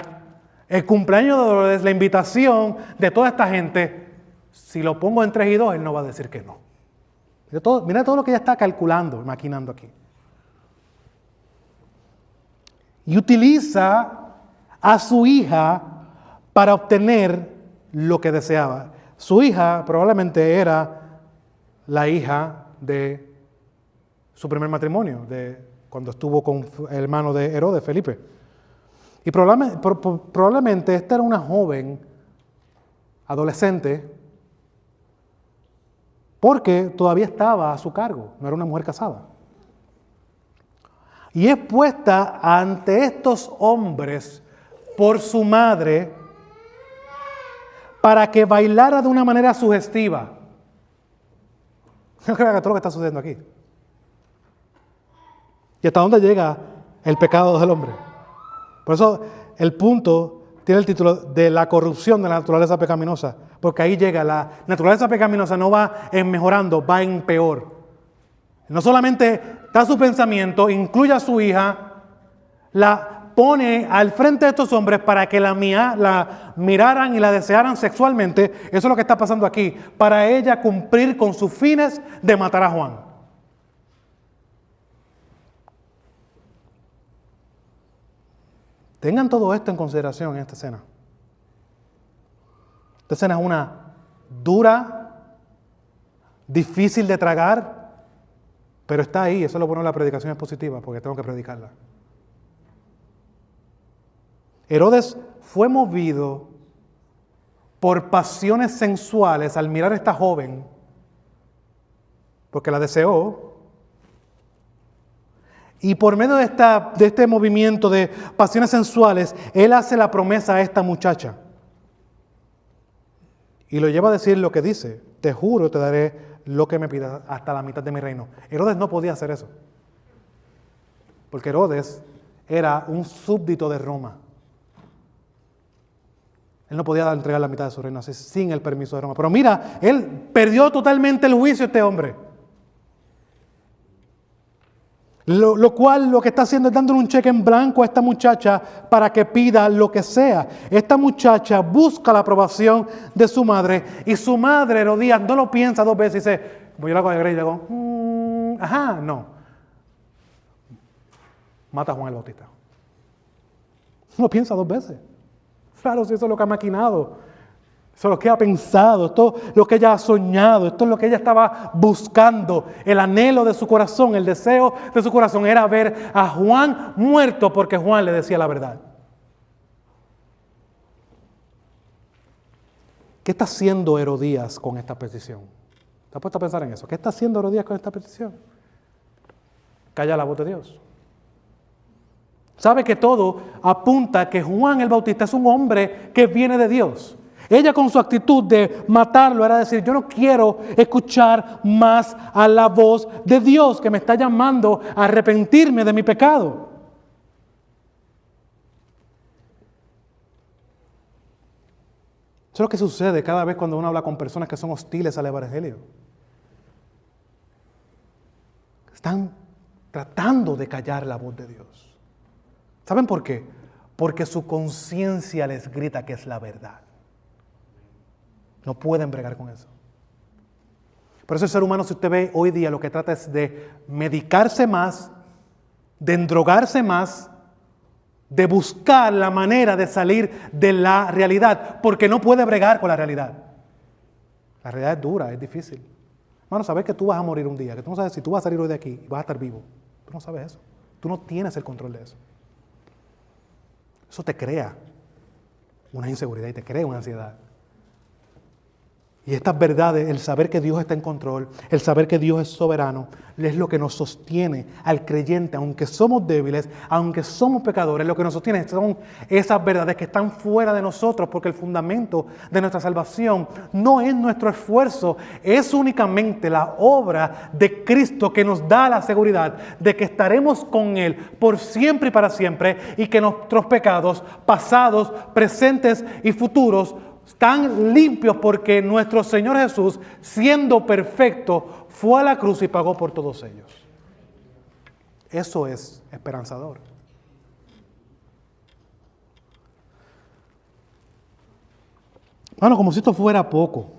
A: el cumpleaños de Dolores, la invitación de toda esta gente. Si lo pongo en 3 y 2, él no va a decir que no. Mira todo lo que ella está calculando, maquinando aquí. Y utiliza a su hija para obtener lo que deseaba. Su hija probablemente era la hija de su primer matrimonio, de cuando estuvo con el hermano de Herodes, Felipe. Y probablemente esta era una joven adolescente, porque todavía estaba a su cargo, no era una mujer casada. Y es puesta ante estos hombres por su madre para que bailara de una manera sugestiva. No creo que todo lo que está sucediendo aquí. ¿Y hasta dónde llega el pecado del hombre? Por eso el punto tiene el título de la corrupción de la naturaleza pecaminosa, porque ahí llega, la naturaleza pecaminosa no va en mejorando, va en peor. No solamente da su pensamiento, incluye a su hija, la pone al frente de estos hombres para que la miraran y la desearan sexualmente. Eso es lo que está pasando aquí, para ella cumplir con sus fines de matar a Juan. Tengan todo esto en consideración en esta escena. Esta escena es una dura, difícil de tragar, pero está ahí. Eso es lo bueno de la predicación expositiva, porque tengo que predicarla. Herodes fue movido por pasiones sensuales al mirar a esta joven, porque la deseó. Y por medio de este movimiento de pasiones sensuales, él hace la promesa a esta muchacha. Y lo lleva a decir lo que dice: te juro, te daré lo que me pidas hasta la mitad de mi reino. Herodes no podía hacer eso, porque Herodes era un súbdito de Roma. Él no podía entregar la mitad de su reino así, sin el permiso de Roma. Pero mira, él perdió totalmente el juicio, este hombre. Lo cual lo que está haciendo es dándole un cheque en blanco a esta muchacha para que pida lo que sea. Esta muchacha busca la aprobación de su madre, y su madre, Herodías, no lo piensa 2 veces y dice, voy a la cosa y le digo, no. Mata a Juan el Bautista. No lo piensa 2 veces. Claro, si eso es lo que ha maquinado. Eso es lo que ha pensado, esto es lo que ella ha soñado, esto es lo que ella estaba buscando. El anhelo de su corazón, el deseo de su corazón era ver a Juan muerto, porque Juan le decía la verdad. ¿Qué está haciendo Herodías con esta petición? ¿Te has puesto a pensar en eso? ¿Qué está haciendo Herodías con esta petición? Calla la voz de Dios. Sabe que todo apunta a que Juan el Bautista es un hombre que viene de Dios. Ella, con su actitud de matarlo, era decir, yo no quiero escuchar más a la voz de Dios que me está llamando a arrepentirme de mi pecado. Eso es lo que sucede cada vez cuando uno habla con personas que son hostiles al Evangelio. Están tratando de callar la voz de Dios. ¿Saben por qué? Porque su conciencia les grita que es la verdad. No pueden bregar con eso. Por eso el ser humano, si usted ve hoy día, lo que trata es de medicarse más, de endrogarse más, de buscar la manera de salir de la realidad, porque no puede bregar con la realidad. La realidad es dura, es difícil. Hermano, saber que tú vas a morir un día, que tú no sabes si tú vas a salir hoy de aquí y vas a estar vivo. Tú no sabes eso. Tú no tienes el control de eso. Eso te crea una inseguridad y te crea una ansiedad. Y estas verdades, el saber que Dios está en control, el saber que Dios es soberano, es lo que nos sostiene al creyente, aunque somos débiles, aunque somos pecadores, lo que nos sostiene son esas verdades que están fuera de nosotros, porque el fundamento de nuestra salvación no es nuestro esfuerzo, es únicamente la obra de Cristo que nos da la seguridad de que estaremos con Él por siempre y para siempre, y que nuestros pecados pasados, presentes y futuros están limpios porque nuestro Señor Jesús, siendo perfecto, fue a la cruz y pagó por todos ellos. Eso es esperanzador. Bueno, como si esto fuera poco,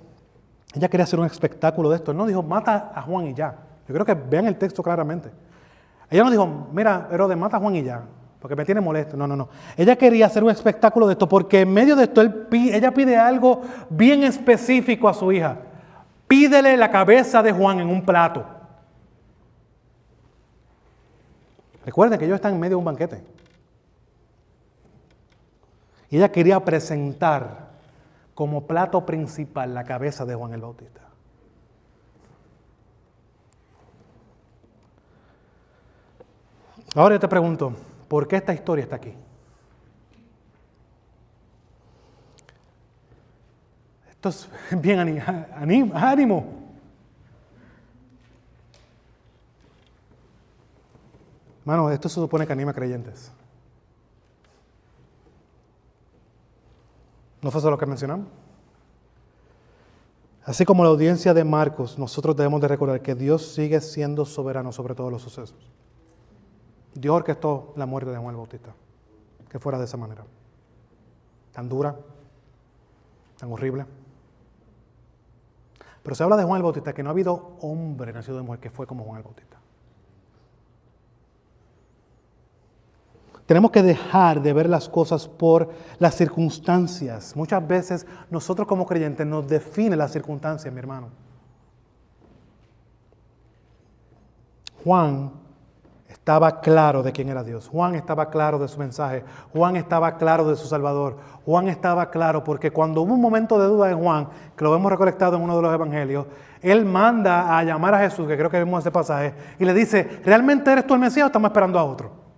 A: ella quería hacer un espectáculo de esto. No dijo, mata a Juan y ya. Yo creo que vean el texto claramente. Ella no dijo, mira, Herodes, mata a Juan y ya, porque me tiene molesto. No. Ella quería hacer un espectáculo de esto, porque en medio de esto ella pide algo bien específico a su hija. Pídele la cabeza de Juan en un plato. Recuerden que ellos están en medio de un banquete. Y ella quería presentar como plato principal la cabeza de Juan el Bautista. Ahora yo te pregunto, ¿por qué esta historia está aquí? Esto es bien ánimo. Hermano, esto se supone que anima a creyentes. ¿No fue eso lo que mencionamos? Así como la audiencia de Marcos, nosotros debemos de recordar que Dios sigue siendo soberano sobre todos los sucesos. Dios orquestó la muerte de Juan el Bautista, que fuera de esa manera. Tan dura, tan horrible. Pero se habla de Juan el Bautista, que no ha habido hombre nacido de mujer que fue como Juan el Bautista. Tenemos que dejar de ver las cosas por las circunstancias. Muchas veces nosotros como creyentes nos define las circunstancias, mi hermano. Juan estaba claro de quién era Dios. Juan estaba claro de su mensaje. Juan estaba claro de su Salvador. Juan estaba claro porque cuando hubo un momento de duda en Juan, que lo hemos recolectado en uno de los evangelios, él manda a llamar a Jesús, que creo que vimos ese pasaje, y le dice, ¿realmente eres tú el Mesías o estamos esperando a otro?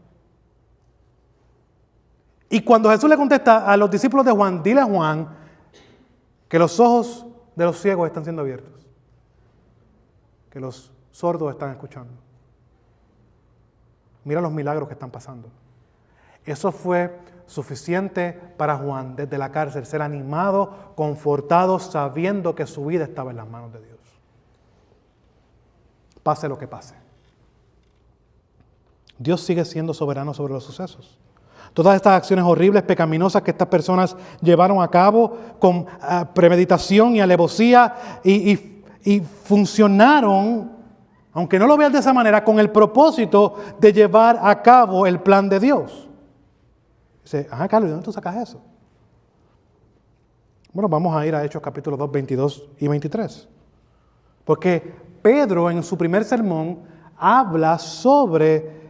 A: Y cuando Jesús le contesta a los discípulos de Juan, dile a Juan que los ojos de los ciegos están siendo abiertos, que los sordos están escuchando. Mira los milagros que están pasando. Eso fue suficiente para Juan desde la cárcel, ser animado, confortado, sabiendo que su vida estaba en las manos de Dios. Pase lo que pase. Dios sigue siendo soberano sobre los sucesos. Todas estas acciones horribles, pecaminosas que estas personas llevaron a cabo con premeditación y alevosía y funcionaron, aunque no lo veas de esa manera, con el propósito de llevar a cabo el plan de Dios. Dice, Carlos, ¿de dónde tú sacas eso? Bueno, vamos a ir a Hechos capítulo 2, 22 y 23. Porque Pedro en su primer sermón habla sobre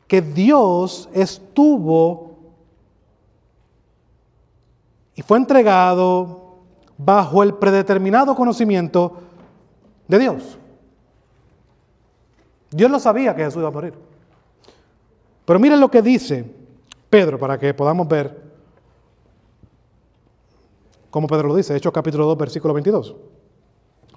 A: que Dios estuvo y fue entregado bajo el predeterminado conocimiento de Dios. Dios lo sabía que Jesús iba a morir. Pero miren lo que dice Pedro, para que podamos ver cómo Pedro lo dice. Hechos capítulo 2, versículo 22.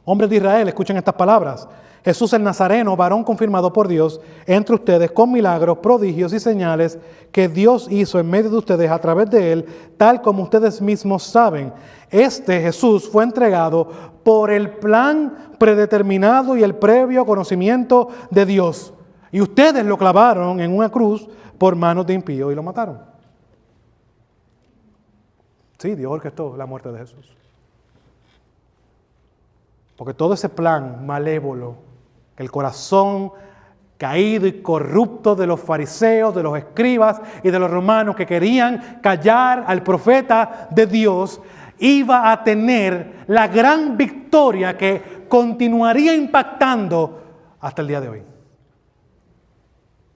A: Hombres de Israel, escuchen estas palabras. Jesús el Nazareno, varón confirmado por Dios entre ustedes con milagros, prodigios y señales que Dios hizo en medio de ustedes a través de él, tal como ustedes mismos saben. Este Jesús fue entregado por el plan predeterminado y el previo conocimiento de Dios. Y ustedes lo clavaron en una cruz por manos de impíos y lo mataron. Sí, Dios orquestó la muerte de Jesús. Porque todo ese plan malévolo, que el corazón caído y corrupto de los fariseos, de los escribas y de los romanos que querían callar al profeta de Dios, iba a tener la gran victoria que continuaría impactando hasta el día de hoy.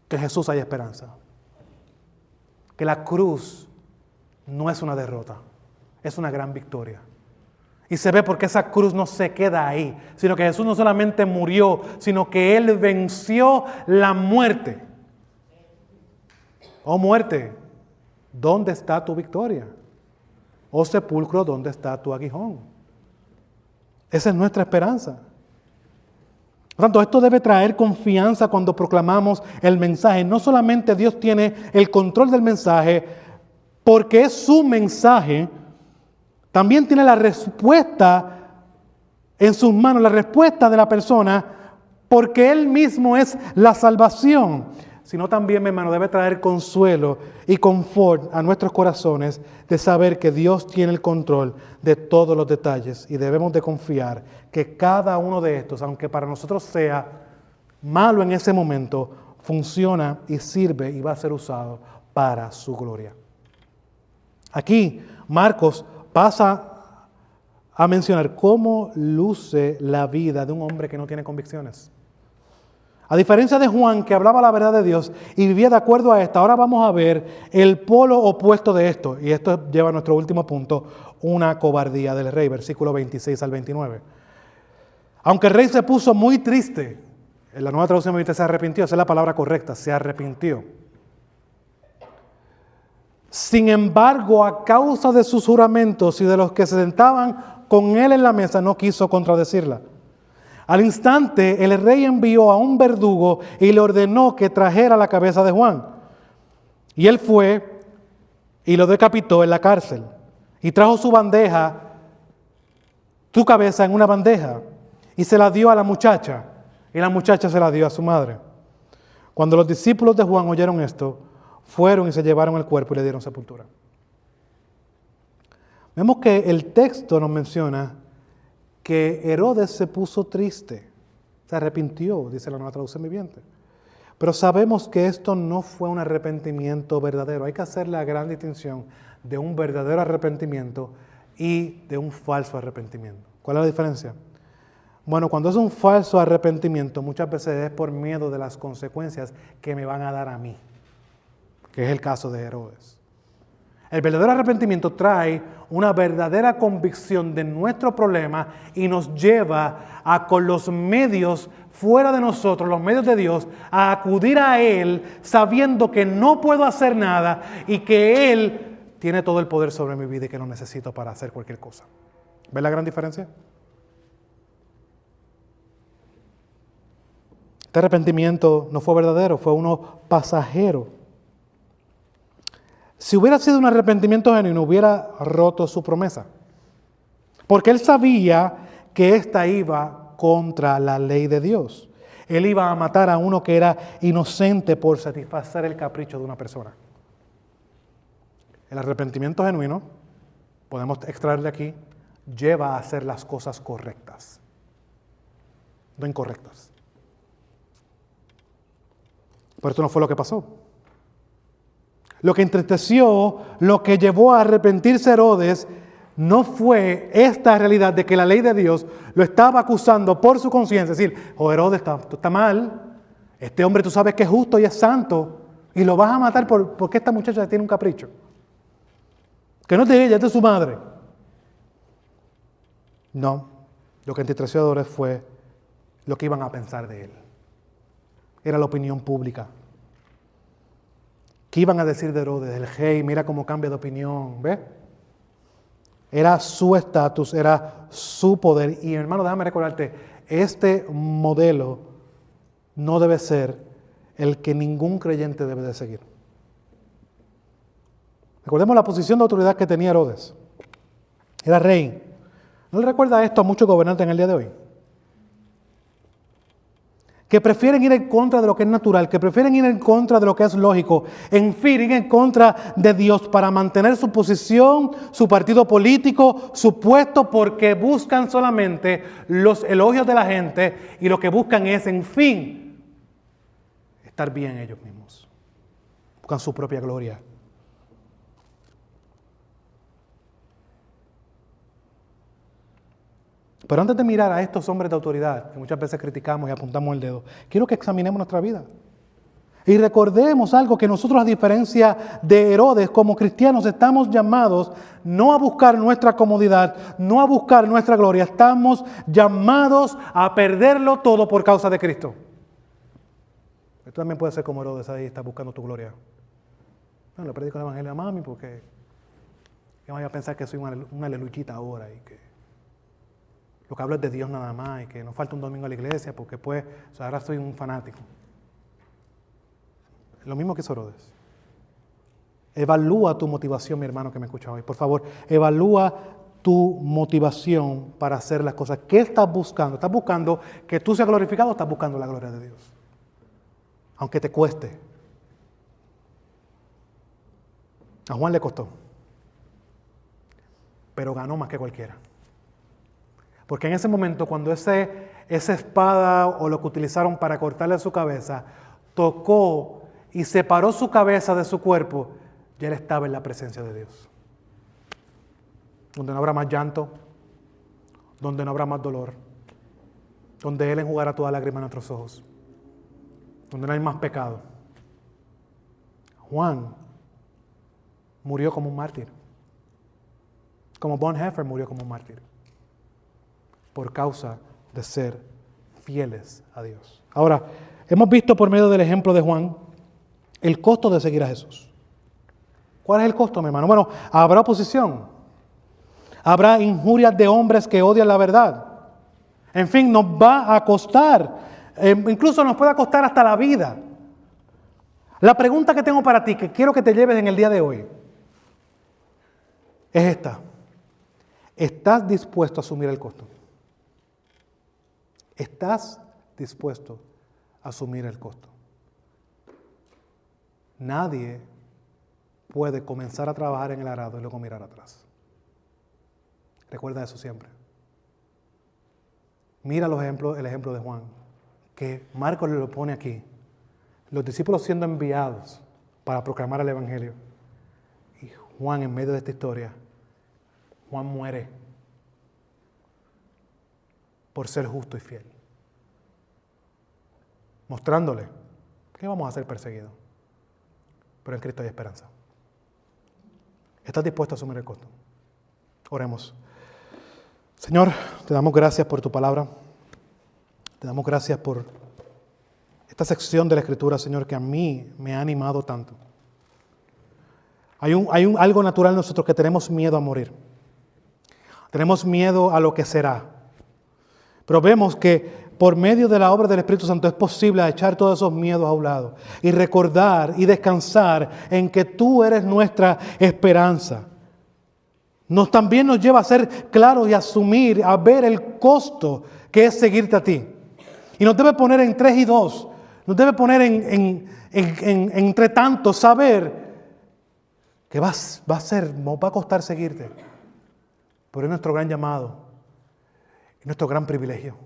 A: Que en Jesús hay esperanza. Que la cruz no es una derrota, es una gran victoria. Y se ve porque esa cruz no se queda ahí, sino que Jesús no solamente murió, sino que Él venció la muerte. Oh muerte, ¿dónde está tu victoria? Oh sepulcro, ¿dónde está tu aguijón? Esa es nuestra esperanza. Por tanto, esto debe traer confianza cuando proclamamos el mensaje. No solamente Dios tiene el control del mensaje, porque es su mensaje, también tiene la respuesta en sus manos, la respuesta de la persona, porque Él mismo es la salvación. Sino también, mi hermano, debe traer consuelo y confort a nuestros corazones de saber que Dios tiene el control de todos los detalles y debemos de confiar que cada uno de estos, aunque para nosotros sea malo en ese momento, funciona y sirve y va a ser usado para su gloria. Aquí Marcos pasa a mencionar cómo luce la vida de un hombre que no tiene convicciones. A diferencia de Juan, que hablaba la verdad de Dios y vivía de acuerdo a esta, ahora vamos a ver el polo opuesto de esto. Y esto lleva a nuestro último punto, una cobardía del rey, versículo 26 al 29. Aunque el rey se puso muy triste, en la Nueva Traducción Viviente se arrepintió, esa es la palabra correcta, se arrepintió. Sin embargo, a causa de sus juramentos y de los que se sentaban con él en la mesa, no quiso contradecirla. Al instante, el rey envió a un verdugo y le ordenó que trajera la cabeza de Juan. Y él fue y lo decapitó en la cárcel. Y trajo su cabeza en una bandeja, y se la dio a la muchacha, y la muchacha se la dio a su madre. Cuando los discípulos de Juan oyeron esto, fueron y se llevaron el cuerpo y le dieron sepultura. Vemos que el texto nos menciona que Herodes se puso triste, se arrepintió, dice la Nueva Traducción Viviente. Pero sabemos que esto no fue un arrepentimiento verdadero. Hay que hacer la gran distinción de un verdadero arrepentimiento y de un falso arrepentimiento. ¿Cuál es la diferencia? Bueno, cuando es un falso arrepentimiento, muchas veces es por miedo de las consecuencias que me van a dar a mí, que es el caso de Herodes. El verdadero arrepentimiento trae una verdadera convicción de nuestro problema y nos lleva a, con los medios fuera de nosotros, los medios de Dios, a acudir a Él sabiendo que no puedo hacer nada y que Él tiene todo el poder sobre mi vida y que lo necesito para hacer cualquier cosa. ¿Ves la gran diferencia? Este arrepentimiento no fue verdadero, fue uno pasajero. Si hubiera sido un arrepentimiento genuino, hubiera roto su promesa. Porque él sabía que ésta iba contra la ley de Dios. Él iba a matar a uno que era inocente por satisfacer el capricho de una persona. El arrepentimiento genuino, podemos extraer de aquí, lleva a hacer las cosas correctas, no incorrectas. Pero esto no fue lo que pasó. Lo que entristeció, lo que llevó a arrepentirse Herodes, no fue esta realidad de que la ley de Dios lo estaba acusando por su conciencia. Es decir, oh Herodes, tú estás mal, este hombre tú sabes que es justo y es santo, y lo vas a matar porque esta muchacha tiene un capricho. Que no es de ella, es de su madre. No, lo que entristeció a Herodes fue lo que iban a pensar de él. Era la opinión pública. ¿Qué iban a decir de Herodes? El rey, mira cómo cambia de opinión, ¿ves? Era su estatus, era su poder. Y hermano, déjame recordarte, este modelo no debe ser el que ningún creyente debe de seguir. Recordemos la posición de autoridad que tenía Herodes. Era rey. ¿No le recuerda esto a muchos gobernantes en el día de hoy? Que prefieren ir en contra de lo que es natural, que prefieren ir en contra de lo que es lógico, en fin, ir en contra de Dios para mantener su posición, su partido político, su puesto, porque buscan solamente los elogios de la gente y lo que buscan es, en fin, estar bien ellos mismos. Buscan su propia gloria. Pero antes de mirar a estos hombres de autoridad, que muchas veces criticamos y apuntamos el dedo, quiero que examinemos nuestra vida. Y recordemos algo, que nosotros, a diferencia de Herodes, como cristianos estamos llamados no a buscar nuestra comodidad, no a buscar nuestra gloria, estamos llamados a perderlo todo por causa de Cristo. Tú también puedes ser como Herodes, ahí estás buscando tu gloria. No, le predico el evangelio a mami porque yo voy a pensar que soy una aleluyita ahora y que lo que hablo es de Dios nada más y que no falta un domingo a la iglesia porque pues ahora soy un fanático. Lo mismo que hizo Herodes. Evalúa tu motivación, mi hermano que me escucha hoy. Por favor, evalúa tu motivación para hacer las cosas. ¿Qué estás buscando? ¿Estás buscando que tú seas glorificado o estás buscando la gloria de Dios? Aunque te cueste. A Juan le costó, pero ganó más que cualquiera. Porque en ese momento, cuando esa espada o lo que utilizaron para cortarle su cabeza, tocó y separó su cabeza de su cuerpo, ya él estaba en la presencia de Dios. Donde no habrá más llanto, donde no habrá más dolor, donde Él enjugará toda lágrima en nuestros ojos, donde no hay más pecado. Juan murió como un mártir, como Bonhoeffer murió como un mártir, por causa de ser fieles a Dios. Ahora, hemos visto por medio del ejemplo de Juan el costo de seguir a Jesús. ¿Cuál es el costo, mi hermano? Bueno, habrá oposición. Habrá injurias de hombres que odian la verdad. En fin, nos va a costar. Incluso nos puede costar hasta la vida. La pregunta que tengo para ti, que quiero que te lleves en el día de hoy, es esta. ¿Estás dispuesto a asumir el costo? ¿Estás dispuesto a asumir el costo? Nadie puede comenzar a trabajar en el arado y luego mirar atrás. Recuerda eso siempre. Mira el ejemplo de Juan, que Marcos le lo pone aquí. Los discípulos siendo enviados para proclamar el evangelio. Y Juan, en medio de esta historia, Juan muere por ser justo y fiel. Mostrándole que vamos a ser perseguidos. Pero en Cristo hay esperanza. ¿Estás dispuesto a asumir el costo? Oremos. Señor, te damos gracias por tu palabra. Te damos gracias por esta sección de la Escritura, Señor, que a mí me ha animado tanto. Hay algo natural en nosotros, que tenemos miedo a morir. Tenemos miedo a lo que será. Pero vemos que por medio de la obra del Espíritu Santo es posible echar todos esos miedos a un lado y recordar y descansar en que tú eres nuestra esperanza. También nos lleva a ser claros y a asumir, a ver el costo que es seguirte a ti. Y nos debe poner en 3 y 2, nos debe poner entre tanto, saber que va a costar seguirte. Pero es nuestro gran llamado, es nuestro gran privilegio.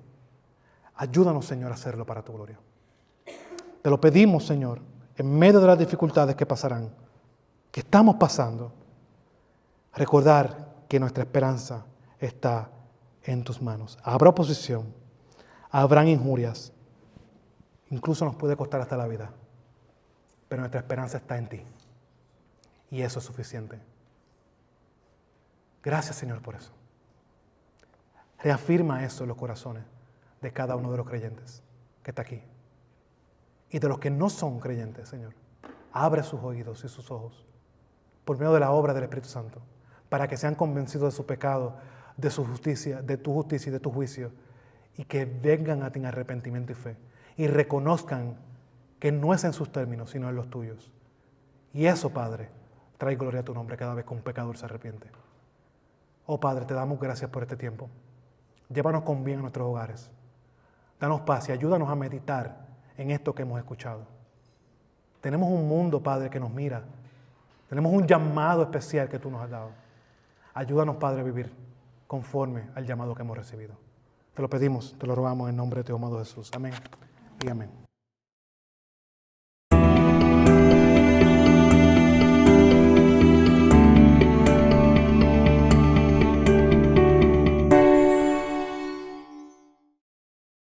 A: Ayúdanos, Señor, a hacerlo para tu gloria. Te lo pedimos, Señor, en medio de las dificultades que pasarán, que estamos pasando. Recordar que nuestra esperanza está en tus manos. Habrá oposición, habrán injurias, incluso nos puede costar hasta la vida, pero nuestra esperanza está en ti. Y eso es suficiente. Gracias, Señor, por eso. Reafirma eso en los corazones de cada uno de los creyentes que está aquí. Y de los que no son creyentes, Señor. Abre sus oídos y sus ojos por medio de la obra del Espíritu Santo, para que sean convencidos de su pecado, de su justicia, de tu justicia y de tu juicio, y que vengan a ti en arrepentimiento y fe, y reconozcan que no es en sus términos, sino en los tuyos. Y eso, Padre, trae gloria a tu nombre cada vez que un pecador se arrepiente. Oh Padre, te damos gracias por este tiempo. Llévanos con bien a nuestros hogares. Danos paz y ayúdanos a meditar en esto que hemos escuchado. Tenemos un mundo, Padre, que nos mira. Tenemos un llamado especial que tú nos has dado. Ayúdanos, Padre, a vivir conforme al llamado que hemos recibido. Te lo pedimos, te lo rogamos en nombre de tu amado Jesús. Amén y amén.